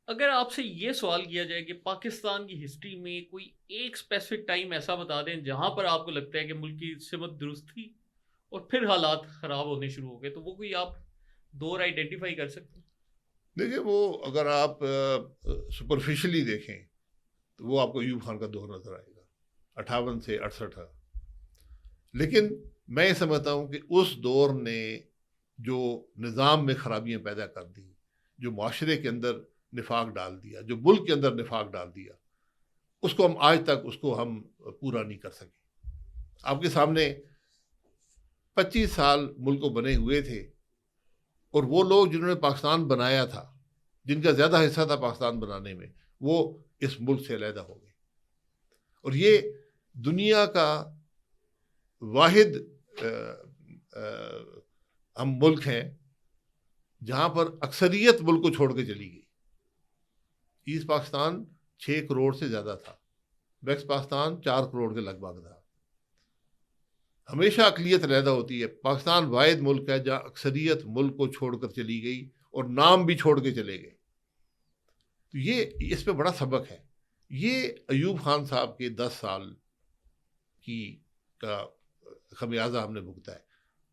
اگر آپ سے یہ سوال کیا جائے کہ پاکستان کی ہسٹری میں کوئی ایک اسپیسیفک ٹائم ایسا بتا دیں جہاں پر آپ کو لگتا ہے کہ ملک کی سمت درست تھی اور پھر حالات خراب ہونے شروع ہو گئے، تو وہ کوئی آپ دور آئیڈینٹیفائی کر سکتے ہیں؟ دیکھیں، وہ اگر آپ سپرفیشلی دیکھیں تو وہ آپ کو ایوب خان کا دور نظر آئے گا 58 سے 68. لیکن میں یہ سمجھتا ہوں کہ اس دور نے جو نظام میں خرابیاں پیدا کر دی، جو معاشرے کے اندر نفاق ڈال دیا، جو ملک کے اندر نفاق ڈال دیا، اس کو ہم آج تک پورا نہیں کر سکے. آپ کے سامنے 25 سال ملک کو بنے ہوئے تھے، اور وہ لوگ جنہوں نے پاکستان بنایا تھا، جن کا زیادہ حصہ تھا پاکستان بنانے میں، وہ اس ملک سے علیحدہ ہو گئے. اور یہ دنیا کا واحد ہم ملک ہیں جہاں پر اکثریت ملک کو چھوڑ کے چلی گئی. ایسٹ پاکستان 6 کروڑ سے زیادہ تھا، ویسٹ پاکستان 4 کروڑ کے لگ بھگ تھا. ہمیشہ اقلیت علیحدہ ہوتی ہے. پاکستان واحد ملک ہے جہاں اکثریت ملک کو چھوڑ کر چلی گئی اور نام بھی چھوڑ کے چلے گئے. تو یہ اس پہ بڑا سبق ہے. یہ ایوب خان صاحب کے 10 سال کا خمیازہ ہم نے بھگتا ہے.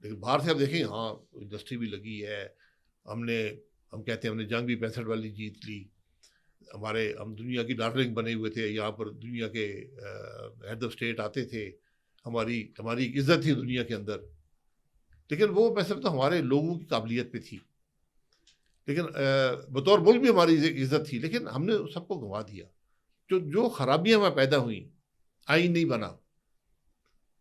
لیکن باہر سے آپ دیکھیں، ہاں انڈسٹری بھی لگی ہے، ہم کہتے ہیں ہم نے جنگ بھی 65 والی جیت لی، ہم دنیا کی ڈارلنگ بنے ہوئے تھے، یہاں پر دنیا کے ہیڈ آف اسٹیٹ آتے تھے، ہماری ایک عزت تھی دنیا کے اندر. لیکن وہ میں سمجھتا ہوں ہمارے لوگوں کی قابلیت پہ تھی، لیکن بطور ملک بھی ہماری عزت تھی، لیکن ہم نے سب کو گنوا دیا. جو خرابیاں ہمیں پیدا ہوئیں، آئین نہیں بنا.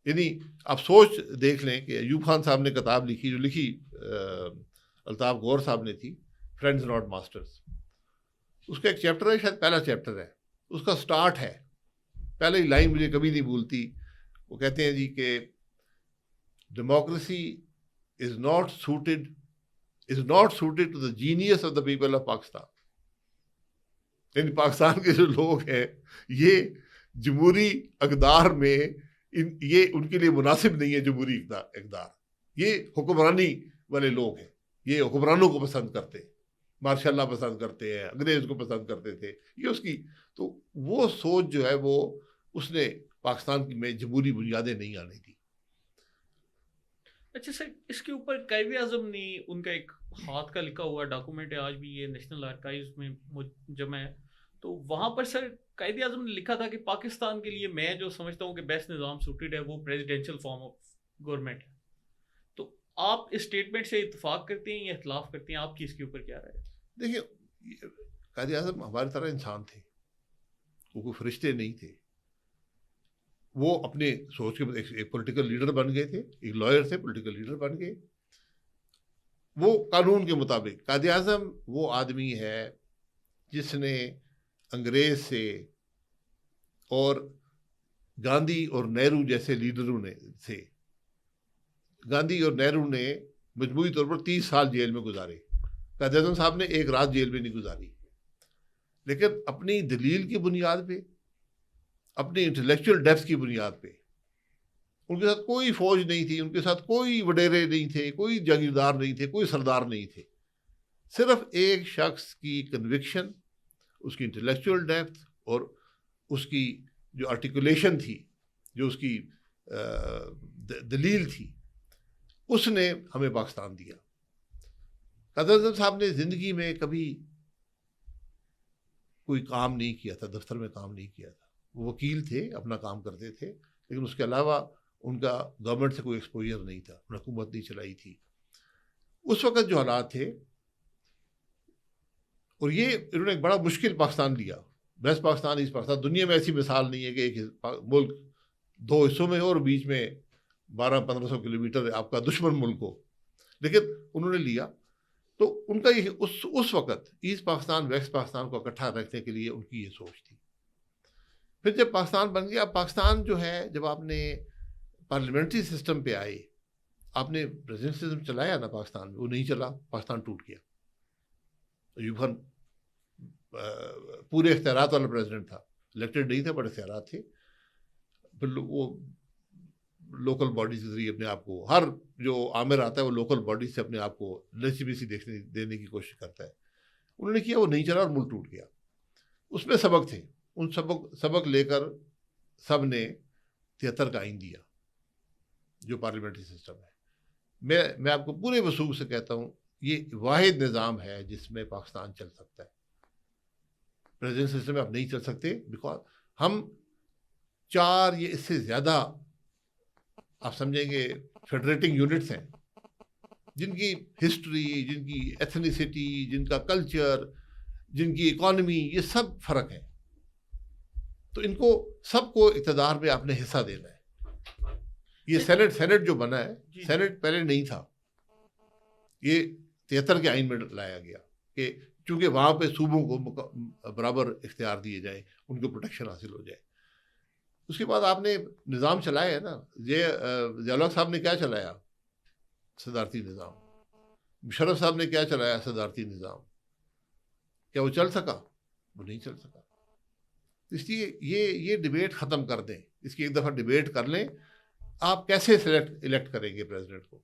یعنی آپ سوچ دیکھ لیں کہ ایوب خان صاحب نے کتاب لکھی، جو لکھی الطاف غور صاحب نے تھی، فرینڈز ناٹ ماسٹرز. اس کا ایک چیپٹر ہے، شاید پہلا چیپٹر ہے، اس کا سٹارٹ ہے، پہلے ہی لائن مجھے کبھی نہیں بھولتی. وہ کہتے ہیں جی کہ democracy is not suited to the genius of the people of Pakistan. یعنی پاکستان کے جو لوگ ہیں، یہ جمہوری اقدار میں یہ ان کے لیے مناسب نہیں ہے. جمہوری اقدار، یہ حکمرانی والے لوگ ہیں، یہ حکمرانوں کو پسند کرتے ہیں، ماشاء اللہ پسند کرتے ہیں، انگریز کو پسند کرتے تھے. یہ اس کی تو وہ سوچ جو ہے، وہ اس نے پاکستان میں جمہوری بنیادیں نہیں آنے دی. اچھا سر، اس کے اوپر قائد اعظم نے ان کا ایک ہاتھ کا لکھا ہوا ڈاکومنٹ ہے، آج بھی یہ نیشنل آرکائیوز میں جمع ہے. تو وہاں پر سر قائد اعظم نے لکھا تھا کہ پاکستان کے لیے میں جو سمجھتا ہوں کہ بیسٹ نظام سوٹیڈ ہے وہ پریزیڈینشیل فارم آف گورنمنٹ ہے. تو آپ اس اسٹیٹمنٹ سے اتفاق کرتے ہیں یا اختلاف کرتے ہیں؟ آپ کی اس کے اوپر کیا رائے ہے؟ دیکھیے، قائد اعظم ہماری طرح انسان تھے، وہ کوئی فرشتے نہیں تھے. وہ اپنے سوچ کے ایک پولیٹیکل لیڈر بن گئے تھے، ایک لائر تھے، پولیٹیکل لیڈر بن گئے. وہ قانون کے مطابق قائد اعظم وہ آدمی ہے جس نے انگریز سے اور گاندھی اور نہرو جیسے لیڈروں سے گاندھی اور نہرو نے مجموعی طور پر 30 سال جیل میں گزارے. قائد اعظم صاحب نے ایک رات جیل میں نہیں گزاری، لیکن اپنی دلیل کی بنیاد پہ، اپنی انٹلیکچوئل ڈیپتھ کی بنیاد پہ. ان کے ساتھ کوئی فوج نہیں تھی، ان کے ساتھ کوئی وڈیرے نہیں تھے، کوئی جاگیردار نہیں تھے، کوئی سردار نہیں تھے. صرف ایک شخص کی کنوکشن، اس کی انٹلیکچوئل ڈیپتھ اور اس کی جو آرٹیکولیشن تھی، جو اس کی دلیل تھی، اس نے ہمیں پاکستان دیا. قائد اعظم صاحب نے زندگی میں کبھی کوئی کام نہیں کیا تھا، دفتر میں کام نہیں کیا تھا. وہ وکیل تھے، اپنا کام کرتے تھے، لیکن اس کے علاوہ ان کا گورنمنٹ سے کوئی ایکسپوجر نہیں تھا، انہوں نے حکومت نہیں چلائی تھی. اس وقت جو حالات تھے، اور یہ انہوں نے ایک بڑا مشکل پاکستان لیا. ویسٹ پاکستان، ایسٹ پاکستان، دنیا میں ایسی مثال نہیں ہے کہ ایک ملک 2 حصوں میں ہو اور بیچ میں 1200-1500 کلومیٹر آپ کا دشمن ملک ہو. لیکن انہوں نے لیا. تو ان کا یہ اس وقت ایسٹ پاکستان ویسٹ پاکستان کو اکٹھا رکھنے کے لیے ان کی یہ سوچ تھی. پھر جب پاکستان بن گیا، پاکستان جو ہے، جب آپ نے پارلیمنٹری سسٹم پہ آئے، آپ نے پریزیڈنٹ سسٹم چلایا نا پاکستان میں، وہ نہیں چلا، پاکستان ٹوٹ گیا. ایوب خان پورے اختیارات والا پریزیڈنٹ تھا، الیکٹڈ نہیں تھا بڑے اختیارات تھے. پھر وہ لوکل باڈیز کے ذریعے اپنے آپ کو، ہر جو عامر آتا ہے وہ لوکل باڈیز سے اپنے آپ کو لیجیٹمیسی دینے کی کوشش کرتا ہے. انہوں نے کیا، وہ نہیں چلا اور ملک ٹوٹ گیا. اس میں سبق تھے، ان سبق لے کر سب نے 73 کا آئین دیا جو پارلیمنٹری سسٹم ہے. میں آپ کو پورے وثوق سے کہتا ہوں، یہ واحد نظام ہے جس میں پاکستان چل سکتا ہے. پریزیڈنٹ سسٹم میں آپ نہیں چل سکتے، بیکاز ہم 4 یا اس سے زیادہ آپ سمجھیں گے فیڈریٹنگ یونٹس ہیں، جن کی ہسٹری، جن کی ایتھنیسٹی، جن کا کلچر، جن کی اکانومی، یہ سب فرق ہے. تو ان کو سب کو اقتدار میں آپ نے حصہ دینا ہے. یہ سینٹ جو بنا ہے، سینٹ پہلے نہیں تھا، یہ 73 کے آئین میں لایا گیا کہ چونکہ وہاں پہ صوبوں کو برابر اختیار دیے جائیں، ان کو پروٹیکشن حاصل ہو جائے۔ اس کے بعد آپ نے نظام چلایا ہے نا، ضیاء الحق صاحب نے کیا چلایا؟ صدارتی نظام۔ مشرف صاحب نے کیا چلایا؟ صدارتی نظام۔ کیا وہ چل سکا؟ وہ نہیں چل سکا۔ اس لیے یہ ڈیبیٹ ختم کر دیں، اس کی ایک دفعہ ڈیبیٹ کر لیں۔ آپ کیسے الیکٹ کریں گے پریزیڈنٹ کو؟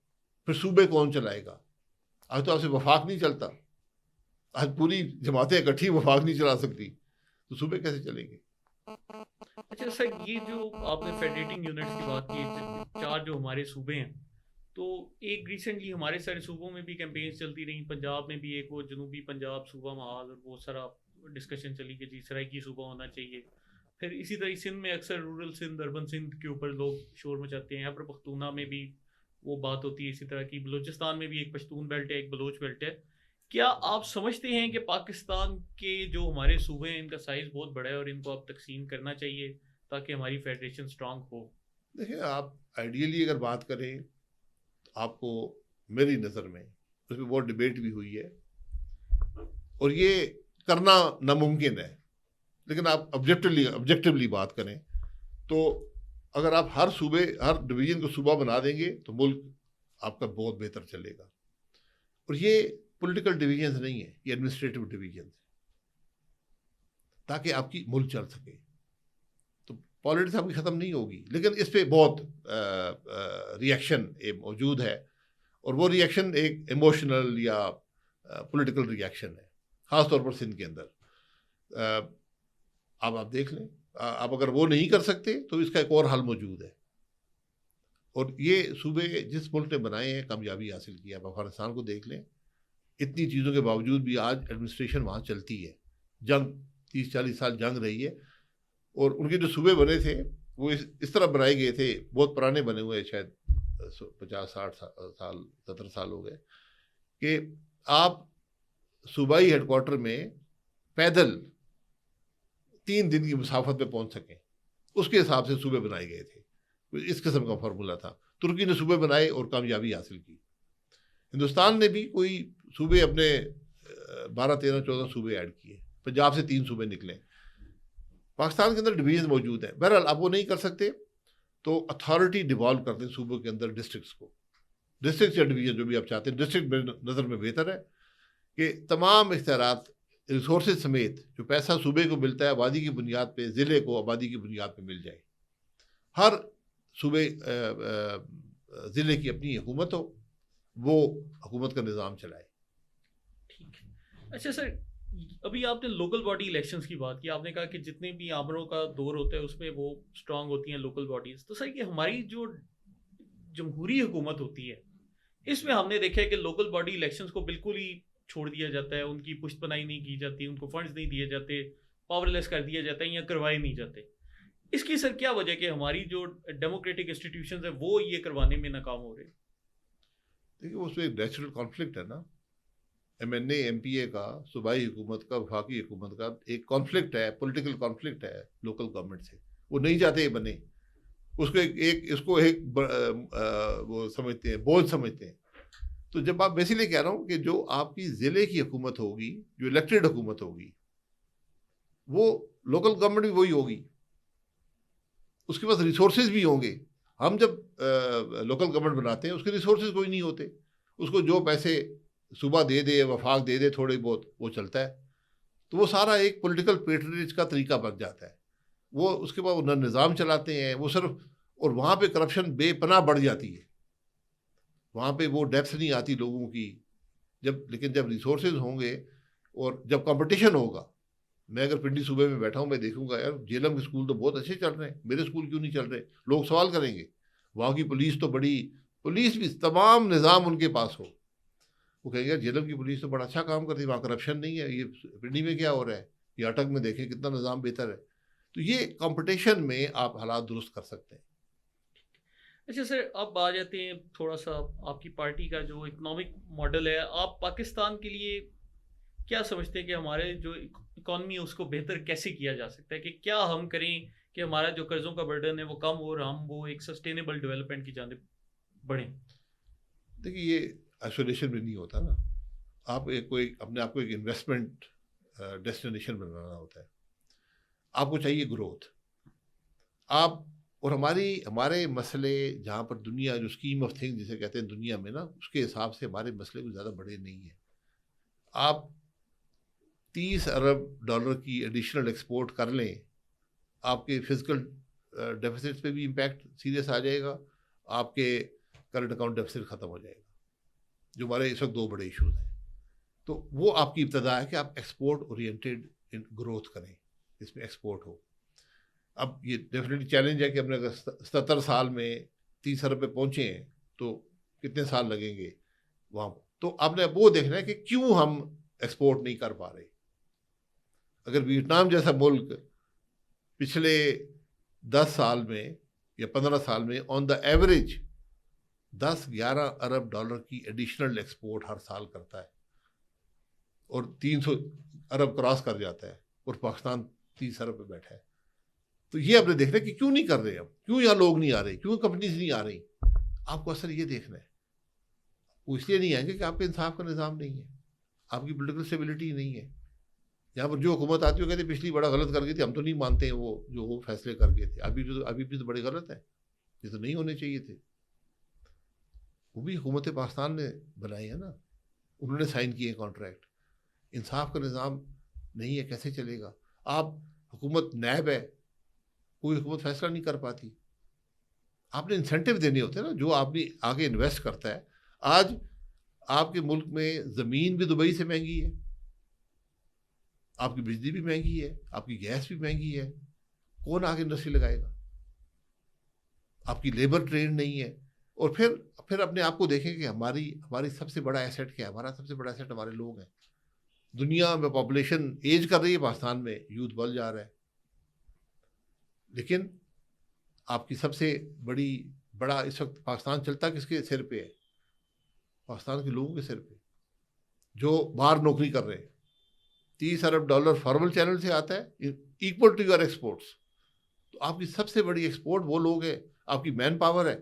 پھر صوبے کون چلائے گا؟ آج تو آپ سے وفاق نہیں چلتا، آج پوری جماعتیں اکٹھی وفاق نہیں چلا سکتی، تو صوبے کیسے چلیں گے؟ اچھا سر، یہ جو آپ نے فیڈریٹنگ یونٹس کی بات کی، 4 جو ہمارے صوبے ہیں، تو ایک ریسنٹلی ہمارے سارے صوبوں میں بھی کیمپینز چلتی رہیں، پنجاب میں بھی ایک وہ جنوبی پنجاب صوبہ محاذ اور بہت سارا ڈسکشن چلی کہ جی سرائکی صوبہ ہونا چاہیے۔ پھر اسی طرح سندھ میں اکثر رورل سندھ، اربن سندھ کے اوپر لوگ شور مچاتے ہیں، خیبر پختونخوا میں بھی وہ بات ہوتی ہے اسی طرح کی، بلوچستان میں بھی ایک پشتون بیلٹ ہے، ایک بلوچ بیلٹ ہے۔ کیا آپ سمجھتے ہیں کہ پاکستان کے جو ہمارے صوبے ہیں ان کا سائز بہت بڑا ہے اور ان کو اب تقسیم کرنا چاہیے تاکہ ہماری فیڈریشن اسٹرانگ ہو؟ دیکھیں، آپ آئیڈیلی اگر بات کریں تو آپ کو میری نظر میں اس میں بہت ڈبیٹ بھی ہوئی ہے اور یہ کرنا ناممکن ہے، لیکن آپ آبجیکٹیولی بات کریں تو اگر آپ ہر ڈویژن کو صوبہ بنا دیں گے تو ملک آپ کا بہت بہتر چلے گا۔ اور یہ پولیٹیکل ڈویژنز نہیں ہے، یہ ایڈمنسٹریٹو ڈویژنز ہیں، تاکہ آپ کی ملک چل سکے۔ تو پالیٹکس آپ کی ختم نہیں ہوگی، لیکن اس پہ بہت ری ایکشن موجود ہے، اور وہ ری ایکشن ایک ایموشنل یا پولیٹیکل ری ایکشن ہے، خاص طور پر سندھ کے اندر۔ آپ دیکھ لیں، آپ اگر وہ نہیں کر سکتے تو اس کا ایک اور حل موجود ہے، اور یہ صوبے جس ملک نے بنائے ہیں کامیابی حاصل کی ہے۔ آپ افغانستان کو دیکھ لیں، اتنی چیزوں کے باوجود بھی آج ایڈمنسٹریشن وہاں چلتی ہے۔ جنگ 30-40 سال جنگ رہی ہے، اور ان کے جو صوبے بنے تھے وہ اس طرح بنائے گئے تھے، بہت پرانے بنے ہوئے، شاید 50-60 سال 70 سال ہو گئے، کہ آپ صوبائی ہیڈ کوارٹر میں پیدل 3 دن کی مسافت پہ پہنچ سکیں، اس کے حساب سے صوبے بنائے گئے تھے۔ اس قسم کا فارمولہ تھا۔ ترکی نے صوبے بنائے اور کامیابی حاصل کی۔ ہندوستان نے بھی کوئی صوبے اپنے 12-13-14 صوبے ایڈ کیے، پنجاب سے 3 صوبے نکلے۔ پاکستان کے اندر ڈویژن موجود ہیں، بہرحال آپ وہ نہیں کر سکتے تو اتھارٹی ڈیوالو کر دیں صوبوں کے اندر، ڈسٹرکٹس کو، ڈسٹرکٹ یا ڈویژن جو بھی آپ چاہتے ہیں۔ ڈسٹرکٹ میرے نظر میں بہتر ہے کہ تمام اختیارات، ریسورسز سمیت جو پیسہ صوبے کو ملتا ہے آبادی کی بنیاد پہ، ضلع کو آبادی کی بنیاد پہ مل جائے۔ ہر صوبے ضلع کی اپنی حکومت ہو، وہ حکومت کا نظام چلائے۔ ٹھیک ہے۔ اچھا سر، ابھی آپ نے لوکل باڈی الیکشنز کی بات کی، آپ نے کہا کہ جتنے بھی آمروں کا دور ہوتا ہے اس میں وہ اسٹرانگ ہوتی ہیں لوکل باڈیز۔ تو سر یہ ہماری جو جمہوری حکومت ہوتی ہے اس میں ہم نے دیکھا ہے کہ لوکل باڈی الیکشنز کو بالکل ہی چھوڑ دیا جاتا ہے، ان کی پشت پناہی نہیں کی جاتی، ان کو فنڈز نہیں دیے جاتے، پاور لیس کر دیا جاتا ہے یا کروائے نہیں جاتے۔ اس کی سر کیا وجہ کہ ہماری جو ڈیموکریٹک انسٹیٹیوشنز ہیں وہ یہ کروانے میں ناکام ہو رہے ہیں؟ دیکھیے، اس میں ایک نیچرل کانفلکٹ ہے نا، M N A M P A کا، صوبائی حکومت کا، وفاقی حکومت کا ایک کانفلکٹ ہے، پولیٹیکل کانفلکٹ ہے لوکل گورنمنٹ سے۔ وہ نہیں چاہتے یہ بنے، اس کو ایک وہ سمجھتے ہیں، بوجھ سمجھتے ہیں۔ تو جب آپ بیسیکلی کہہ رہا ہوں کہ جو آپ کی ضلع کی حکومت ہوگی، جو الیکٹڈ حکومت ہوگی، وہ لوکل گورنمنٹ بھی وہی ہوگی، اس کے پاس ریسورسز بھی ہوں گے۔ ہم جب لوکل گورنمنٹ بناتے ہیں اس کے ریسورسز کوئی نہیں ہوتے، اس کو جو پیسے صوبہ دے دے، وفاق دے دے تھوڑے بہت، وہ چلتا ہے۔ تو وہ سارا ایک پولیٹیکل پیٹرنیج کا طریقہ بن جاتا ہے۔ وہ اس کے بعد وہ نظام چلاتے ہیں، وہ صرف، اور وہاں پہ کرپشن بے پناہ بڑھ جاتی ہے، وہاں پہ وہ ڈیپتھ نہیں آتی لوگوں کی۔ لیکن جب ریسورسز ہوں گے اور جب کمپٹیشن ہوگا، میں اگر پنڈی صوبے میں بیٹھا ہوں، میں دیکھوں گا یار جیلم کے اسکول تو بہت اچھے چل رہے ہیں، میرے اسکول کیوں نہیں چل رہے؟ لوگ سوال کریں گے۔ وہاں کی پولیس تو بڑی، پولیس بھی تمام نظام ان کے پاس ہو، وہ کہیں گے جیلم کی پولیس تو بڑا اچھا کام کرتی ہے، وہاں کرپشن نہیں ہے، یہ پنڈی میں کیا ہو رہا ہے، یہ اٹک میں دیکھیں کتنا نظام بہتر ہے۔ تو یہ کمپٹیشن میں آپ حالات درست کر سکتے ہیں۔ اچھا سر، اب آ جاتے ہیں تھوڑا سا آپ کی پارٹی کا جو اکنامک ماڈل ہے، آپ پاکستان کے لیے کیا سمجھتے ہیں کہ ہمارے جو اکانومی ہے اس کو بہتر کیسے کیا جا سکتا ہے، کہ کیا ہم کریں کہ ہمارا جو قرضوں کا برڈن ہے وہ کم ہو اور ہم وہ ایک سسٹینیبل ڈیولپمنٹ کی جانب بڑھیں؟ دیکھیے یہ آئسولیشن میں نہیں ہوتا نا. آپ کوئی اپنے آپ کو ایک انویسٹمنٹ ڈیسٹینیشن بنانا ہوتا ہے. آپ کو چاہیے گروتھ. آپ اور ہمارے مسئلے جہاں پر دنیا جو اسکیم آف تھنگ جسے کہتے ہیں دنیا میں نا، اس کے حساب سے ہمارے مسئلے کچھ زیادہ بڑے نہیں ہیں. آپ 30 ارب ڈالر کی ایڈیشنل ایکسپورٹ کر لیں، آپ کے فزیکل ڈیفیسٹ پہ بھی امپیکٹ سیریس آ جائے گا، آپ کے کرنٹ اکاؤنٹ ڈیفیسٹ ختم ہو جائے گا، جو ہمارے اس وقت 2 بڑے ایشوز ہیں. تو وہ آپ کی ابتدا ہے کہ آپ ایکسپورٹ اورینٹیڈ گروتھ کریں، اس میں ایکسپورٹ ہو. اب یہ ڈیفینیٹلی چیلنج ہے کہ ہم نے اگر 77 سال میں 30 ارب پہ پہنچے ہیں تو کتنے سال لگیں گے وہاں. تو آپ نے وہ دیکھنا ہے کہ کیوں ہم ایکسپورٹ نہیں کر پا رہے. اگر ویتنام جیسا ملک پچھلے 10 سال میں یا 15 سال میں آن دا ایوریج 10-11 ارب ڈالر کی ایڈیشنل ایکسپورٹ ہر سال کرتا ہے اور 300 ارب کراس کر جاتا ہے، اور پاکستان 30 ارب پہ بیٹھا ہے، تو یہ آپ نے دیکھنا ہے کہ کیوں نہیں کر رہے ہم، کیوں یہاں لوگ نہیں آ رہے، کیوں کمپنیز نہیں آ رہی. آپ کو اصل یہ دیکھنا ہے. وہ اس لیے نہیں آئیں گے کہ آپ کے انصاف کا نظام نہیں ہے، آپ کی پولیٹیکل اسٹیبلٹی نہیں ہے. یہاں پر جو حکومت آتی ہے وہ کہتے ہیں پچھلی بڑا غلط کر گئی تھی، ہم تو نہیں مانتے ہیں وہ جو وہ فیصلے کر گئے تھے، ابھی بھی تو بڑے غلط ہیں، یہ تو نہیں ہونے چاہیے تھے. وہ بھی حکومت پاکستان نے بنائی ہے نا، انہوں نے سائن کیے کانٹریکٹ. انصاف کا نظام نہیں ہے، کیسے چلے گا؟ آپ حکومت نیب ہے، کوئی حکومت فیصلہ نہیں کر پاتی. آپ نے انسینٹیو دینے ہوتے ہیں نا، جو آپ نے آگے انویسٹ کرتا ہے. آج آپ کے ملک میں زمین بھی دبئی سے مہنگی ہے، آپ کی بجلی بھی مہنگی ہے، آپ کی گیس بھی مہنگی ہے. کون آگے انڈسٹری لگائے گا؟ آپ کی لیبر ٹرینڈ نہیں ہے. اور پھر اپنے آپ کو دیکھیں کہ ہماری سب سے بڑا ایسیٹ کیا ہے؟ ہمارا سب سے بڑا ایسیٹ ہمارے لوگ ہیں. دنیا میں پاپولیشن ایج کر رہی ہے، پاکستان میں یوتھ بڑھ جا رہا ہے، لیکن آپ کی سب سے بڑا اس وقت پاکستان چلتا کس کے سر پہ ہے؟ پاکستان کے لوگوں کے سر پہ، جو باہر نوکری کر رہے ہیں. 30 ارب ڈالر فارمل چینل سے آتا ہے ایکول ٹو یور ایکسپورٹس. تو آپ کی سب سے بڑی ایکسپورٹ وہ لوگ ہیں، آپ کی مین پاور ہے.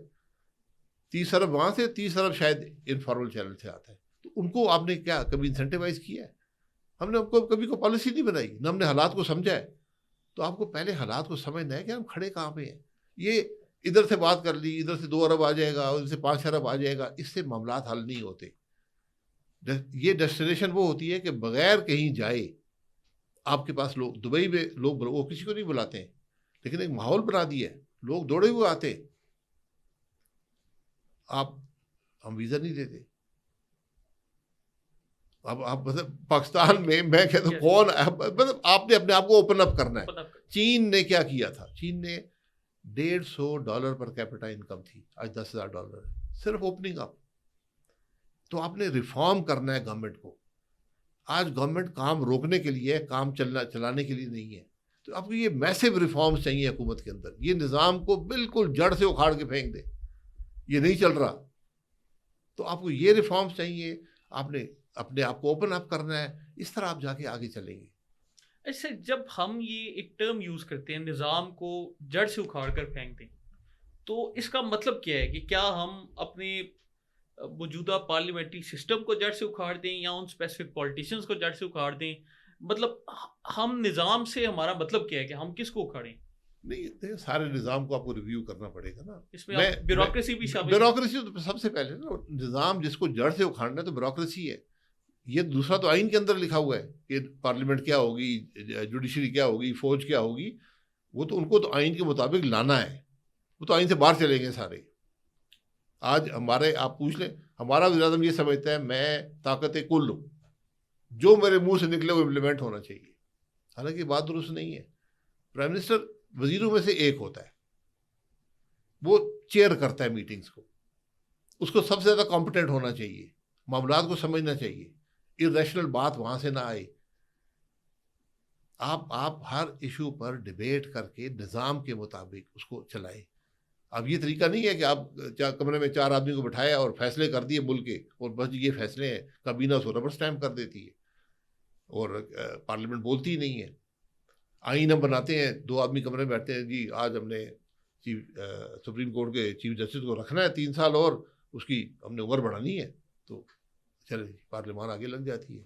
30 ارب وہاں سے، 30 ارب شاید انفارمل چینل سے آتا ہے. تو ان کو آپ نے کیا کبھی انسینٹیوائز کیا ہے؟ ہم نے کبھی کو پالیسی نہیں بنائی، نہ ہم نے حالات کو سمجھا ہے. تو آپ کو پہلے حالات کو سمجھنا ہے کہ ہم کھڑے کہاں پہ ہیں. یہ ادھر سے بات کر لی، ادھر سے 2 ارب آ جائے گا، ادھر سے 5 ارب آ جائے گا، اس سے معاملات حل نہیں ہوتے. یہ ڈیسٹینیشن وہ ہوتی ہے کہ بغیر کہیں جائے آپ کے پاس لوگ، دبئی میں لوگ وہ کسی کو نہیں بلاتے ہیں، لیکن ایک ماحول بنا دیا ہے، لوگ دوڑے ہوئے آتے. ہم ویزا نہیں دیتے. اب آپ مطلب پاکستان میں میں کہتا ہوں کون مطلب آپ نے اپنے آپ کو اوپن اپ کرنا ہے. چین نے کیا کیا تھا؟ چین نے $150 پر کیپٹا انکم تھی، آج $10,000 صرف اوپننگ اپ. تو آپ نے ریفارم کرنا ہے گورنمنٹ کو. آج گورنمنٹ کام روکنے کے لیے، کام چلانے کے لیے نہیں ہے. تو آپ کو یہ میسو ریفارمز چاہیے حکومت کے اندر. یہ نظام کو بالکل جڑ سے اکھاڑ کے پھینک دے، یہ نہیں چل رہا. تو آپ کو یہ ریفارمز چاہیے. آپ نے اپنے آپ کو اوپن اپ کرنا ہے، اس طرح آپ جا کے آگے چلیں گے. ایسے جب ہم یہ ایک ٹرم یوز کرتے ہیں نظام کو جڑ سے اکھاڑ کر پھینک دیں، تو اس کا مطلب کیا ہے؟ کہ کیا ہم اپنے موجودہ پارلیمنٹری سسٹم کو جڑ سے اکھاڑ دیں یا ان اسپیسیفک پولیٹیشنز کو جڑ سے اکھاڑ دیں؟ مطلب ہم نظام سے ہمارا مطلب کیا ہے کہ ہم کس کو اکھاڑیں؟ نہیں، سارے نظام کو آپ کو ریویو کرنا پڑے گا نا. اس میں بیوروکریسی بھی شامل ہے. بیوروکریسی تو سب سے پہلے نا، نظام جس کو جڑ سے اکھاڑنا ہے تو بیوروکریسی ہے. یہ دوسرا تو آئین کے اندر لکھا ہوا ہے کہ پارلیمنٹ کیا ہوگی، جوڈیشری کیا ہوگی، فوج کیا ہوگی. وہ تو ان کو تو آئین کے مطابق لانا ہے، وہ تو آئین سے باہر چلیں گے سارے. آج آپ پوچھ لیں، ہمارا وزیر اعظم یہ سمجھتا ہے میں طاقت کل ہوں، جو میرے منہ سے نکلے وہ امپلیمنٹ ہونا چاہیے. حالانکہ بات درست نہیں ہے. پرائم منسٹر وزیروں میں سے ایک ہوتا ہے، وہ چیئر کرتا ہے میٹنگز کو، اس کو سب سے زیادہ کمپٹنٹ ہونا چاہیے، معاملات کو سمجھنا چاہیے، irrational بات وہاں سے نہ آئے. آپ ہر ایشو پر ڈیبیٹ کر کے نظام کے مطابق اس کو چلائیں. اب یہ طریقہ نہیں ہے کہ آپ کمرے میں 4 آدمی کو بٹھایا اور فیصلے کر دیے ملک کے، اور بس یہ فیصلے ہیں، کابینہ اس کو ربر اسٹیمپ کر دیتی ہے اور پارلیمنٹ بولتی ہی نہیں ہے. آئین ہم بناتے ہیں, 2 آدمی کمرے میں بیٹھتے ہیں, جی آج ہم نے سپریم کورٹ کے چیف جسٹس کو رکھنا ہے 3 سال اور اس کی ہم نے عمر بڑھانی ہے, تو چلے پارلیمان آگے لگ جاتی ہے.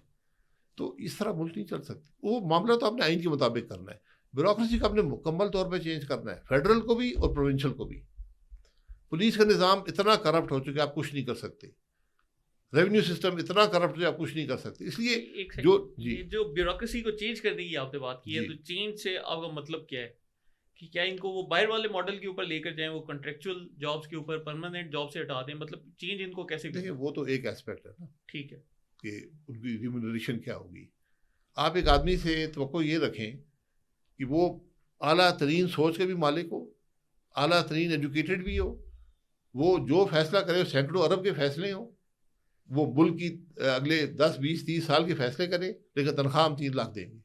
تو اس طرح ملک نہیں چل سکتی. وہ معاملہ تو آپ نے آئین کے مطابق کرنا ہے. بیوروکریسی کو آپ نے مکمل طور پہ چینج کرنا ہے, فیڈرل کو بھی اور پروونشل کو بھی. پولیس کا نظام اتنا کرپٹ ہو چکا ہے آپ کچھ نہیں کر سکتے, ریونیو سسٹم اتنا کرپٹ ہے آپ کچھ نہیں کر سکتے. اس لیے جو بیوروکریسی کو چینج کرنے کی آپ نے بات کی ہے, تو چینج سے آپ کا مطلب کیا ہے کہ کیا ان کو وہ باہر والے ماڈل کے اوپر لے کر جائیں, وہ کنٹریکچوئل جابس کے اوپر پرماننٹ جاب سے ہٹا دیں, مطلب چینج ان کو کیسے؟ دیکھیں وہ تو ایک ایسپیکٹ ہے نا, ٹھیک ہے, کہ ان کی ریمونریشن کیا ہوگی. آپ ایک آدمی سے توقع یہ رکھیں کہ وہ اعلیٰ ترین سوچ کے بھی مالک ہو, اعلیٰ ترین ایجوکیٹڈ بھی ہو, وہ جو فیصلہ کرے سینکڑوں ارب کے فیصلے ہوں, وہ ملک کی اگلے 10 20 30 سال کے فیصلے کرے, لیکن تنخواہ ہم 3 لاکھ دیں گے,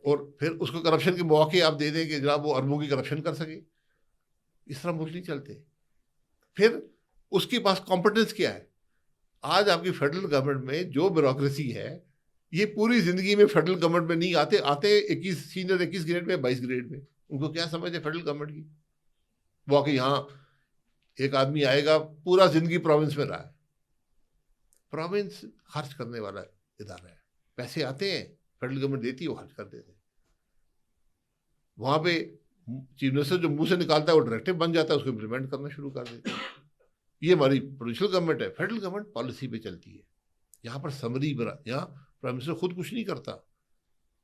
اور پھر اس کو کرپشن کے مواقع آپ دے دیں کہ جناب وہ اربوں کی کرپشن کر سکے. اس طرح ملک نہیں چلتے. پھر اس کے پاس کمپٹنس کیا ہے؟ آج آپ کی فیڈرل گورنمنٹ میں جو بیوروکریسی ہے, یہ پوری زندگی میں فیڈرل گورنمنٹ میں نہیں آتے 21 سینئر 21 گریڈ میں 22 گریڈ میں. ان کو کیا سمجھ ہے فیڈرل گورنمنٹ کی؟ وہ کہ یہاں ایک آدمی آئے گا پورا زندگی پروونس میں رہا ہے. پروونس خرچ کرنے والا ادارہ ہے, پیسے آتے ہیں فیڈرل گورنمنٹ دیتی ہے, وہ خرچ کر دیتے ہیں. وہاں پہ چیف منسٹر جو منہ سے نکالتا ہے وہ ڈائریکٹو بن جاتا ہے, اس کو امپلیمنٹ کرنا شروع کر دیتے ہیں. یہ ہماری پروونشل گورنمنٹ ہے. فیڈرل گورنمنٹ پالیسی پہ چلتی ہے. یہاں پر سمری یہاں پرائم منسٹر خود کچھ نہیں کرتا,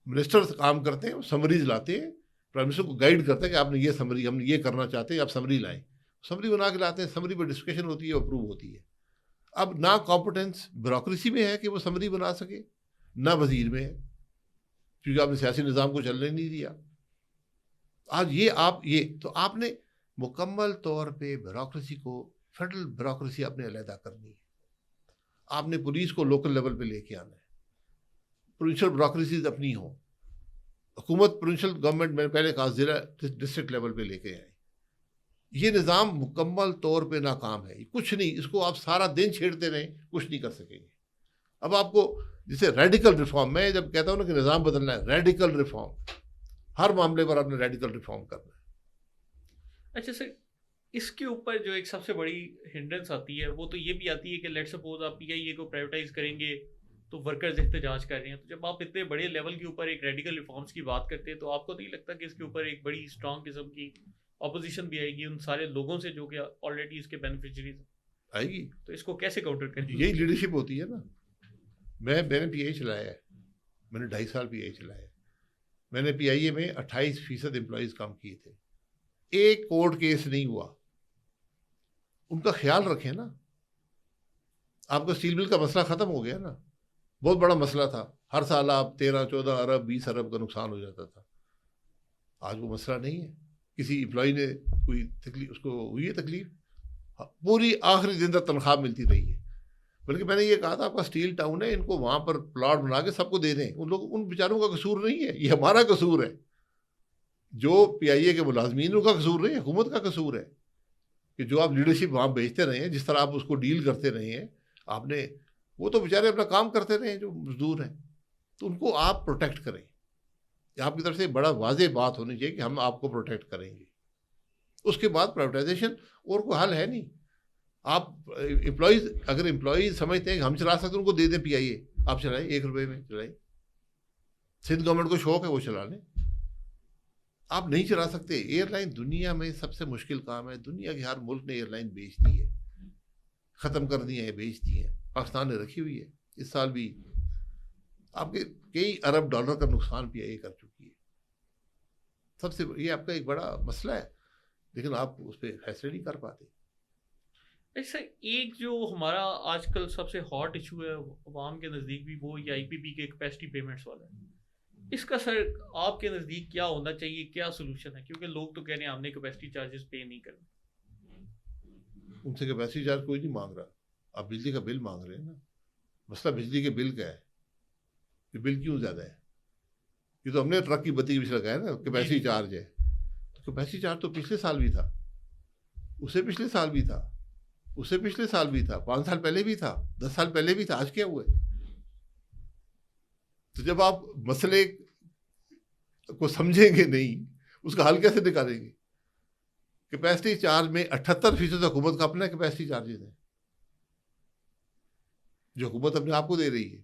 منسٹر کام کرتے ہیں, وہ سمریز لاتے ہیں, پرائم منسٹر کو گائیڈ کرتے ہیں کہ آپ نے یہ سمری, ہم یہ کرنا چاہتے ہیں, آپ سمری لائیں. سمری بنا کے لاتے ہیں, سمری پہ ڈسکشن ہوتی ہے, اپروو ہوتی ہے. اب نہ کمپٹنس بیوروکریسی میں ہے کہ وہ سمری بنا سکے, نہ وزیر میں ہے, کیونکہ آپ نے سیاسی نظام کو چلنے نہیں دیا. آج تو آپ نے مکمل طور پہ بیوروکریسی کو, فیڈرل بیوروکریسی آپ نے علیحدہ کرنی ہے. آپ نے پولیس کو لوکل لیول پہ لے کے آنا ہے. پروونشل بیوروکریسیز اپنی ہوں. حکومت پروونشل گورنمنٹ میں پہلے کہا ضلع ڈسٹرکٹ لیول پہ لے کے آئے. یہ نظام مکمل طور پہ ناکام ہے. کچھ نہیں, اس کو آپ سارا دن چھیڑتے رہیں, کچھ نہیں کر سکیں گے. اب آپ کو جسے ریڈیکل ریفارم, میں جب کہتا ہوں نا کہ نظام بدلنا ہے, ریڈیکل ریفارم, ہر معاملے پر آپ نے ریڈیکل ریفارم کرنا ہے. اچھا سر, اس کے اوپر جو ایک سب سے بڑی ہنڈرنس آتی ہے وہ تو یہ بھی آتی ہے کہ لیٹ سپوز آپ پی آئی اے کو پرائیویٹائز کریں گے تو ورکرز احتجاج کر رہے ہیں. تو جب آپ اتنے بڑے لیول کے اوپر ایک ریڈیکل ریفارمس کی بات کرتے ہیں تو آپ کو نہیں لگتا کہ اس کے اوپر ایک بڑی اسٹرانگ قسم کی اپوزیشن بھی آئے گی ان سارے لوگوں سے جو کہ آلریڈی اس کے بینیفیشریز آئے گی؟ تو اس کو کیسے کاؤنٹر کریں؟ یہی لیڈرشپ ہوتی ہے نا. میں نے پی آئی چلایا ہے, میں نے 2.5 سال پی آئی چلایا ہے. میں نے پی آئی اے میں 28% امپلائیز کام کیے تھے. ایک کورٹ کیس نہیں ہوا. ان کا خیال رکھیں نا. آپ کا اسٹیل مل کا مسئلہ ختم ہو گیا نا, بہت بڑا مسئلہ تھا. ہر سال آپ 13-14 ارب 20 ارب کا نقصان ہو جاتا تھا. آج وہ مسئلہ نہیں ہے. کسی امپلائی نے کوئی تکلیف, اس کو ہوئی ہے تکلیف, پوری آخری دن تک تنخواہ ملتی رہی ہے. بلکہ میں نے یہ کہا تھا آپ کا اسٹیل ٹاؤن ہے, ان کو وہاں پر پلاٹ بنا کے سب کو دے دیں. ان بیچاروں کا قصور نہیں ہے, یہ ہمارا قصور ہے. جو پی آئی اے کے ملازمین ان کا قصور نہیں ہے, حکومت کا قصور ہے کہ جو آپ لیڈرشپ وہاں بھیجتے رہے ہیں, جس طرح آپ اس کو ڈیل کرتے رہے ہیں, آپ نے, وہ تو بیچارے اپنا کام کرتے رہے ہیں جو مزدور ہیں, تو ان کو آپ پروٹیکٹ کریں. آپ کی طرف سے بڑا واضح بات ہونی چاہیے کہ ہم آپ کو پروٹیکٹ کریں گے. اس کے بعد پرائیویٹائزیشن اور کوئی حل ہے نہیں. آپ امپلائیز, اگر امپلائیز سمجھتے ہیں کہ ہم چلا سکتے ہیں, ان کو دے دیں پی آئی اے, آپ چلائیں, 1 روپے میں چلائیں. سندھ گورنمنٹ کو شوق ہے وہ چلا لیں. آپ نہیں چلا سکتے. ایئر لائن دنیا میں سب سے مشکل کام ہے. دنیا کے ہر ملک نے ایئر لائن بیچ دی ہے, ختم کر دی ہے, بیچ دی ہیں. پاکستان نے رکھی ہوئی ہے. اس سال بھی آپ کے کئی ارب ڈالر کا نقصان پی آئی اے کر چکی ہے. سب سے یہ آپ کا ایک بڑا مسئلہ ہے, لیکن آپ اس پہ فیصلے نہیں کر پاتے. ایسا ایک جو ہمارا آج کل سب سے ہاٹ ایشو ہے عوام کے نزدیک بھی, وہ یہ آئی پی پی کے کیپیسٹی پیمنٹس والا ہے. اس کا سر آپ کے نزدیک کیا ہونا چاہیے, کیا سولوشن ہے؟ کیونکہ لوگ تو کہہ رہے ہیں ہم نے کیپیسٹی چارجز پے نہیں کرنے. ان سے کیپیسٹی چارج کوئی نہیں مانگ رہا. آپ بجلی کا بل مانگ رہے ہیں نا. مسئلہ بجلی کے بل کا ہے. یہ بل کیوں زیادہ ہے؟ یہ تو ہم نے ٹرک کی بتی بھی لگایا نا, کیپیسٹی چارج ہے. کیپیسٹی چارج تو پچھلے سال بھی تھا, اسے پچھلے سال بھی تھا, اسے پچھلے سال بھی تھا, 5 سال پہلے بھی تھا, 10 سال پہلے بھی تھا. آج کیا ہوا ہے؟ تو جب آپ مسئلے کو سمجھیں گے نہیں، اس کا حل کیسے نکالیں گے؟ کیپیسٹی چارج میں 78% حکومت کا اپنا کیپیسٹی چارجز ہے جو حکومت اپنے آپ کو دے رہی ہے،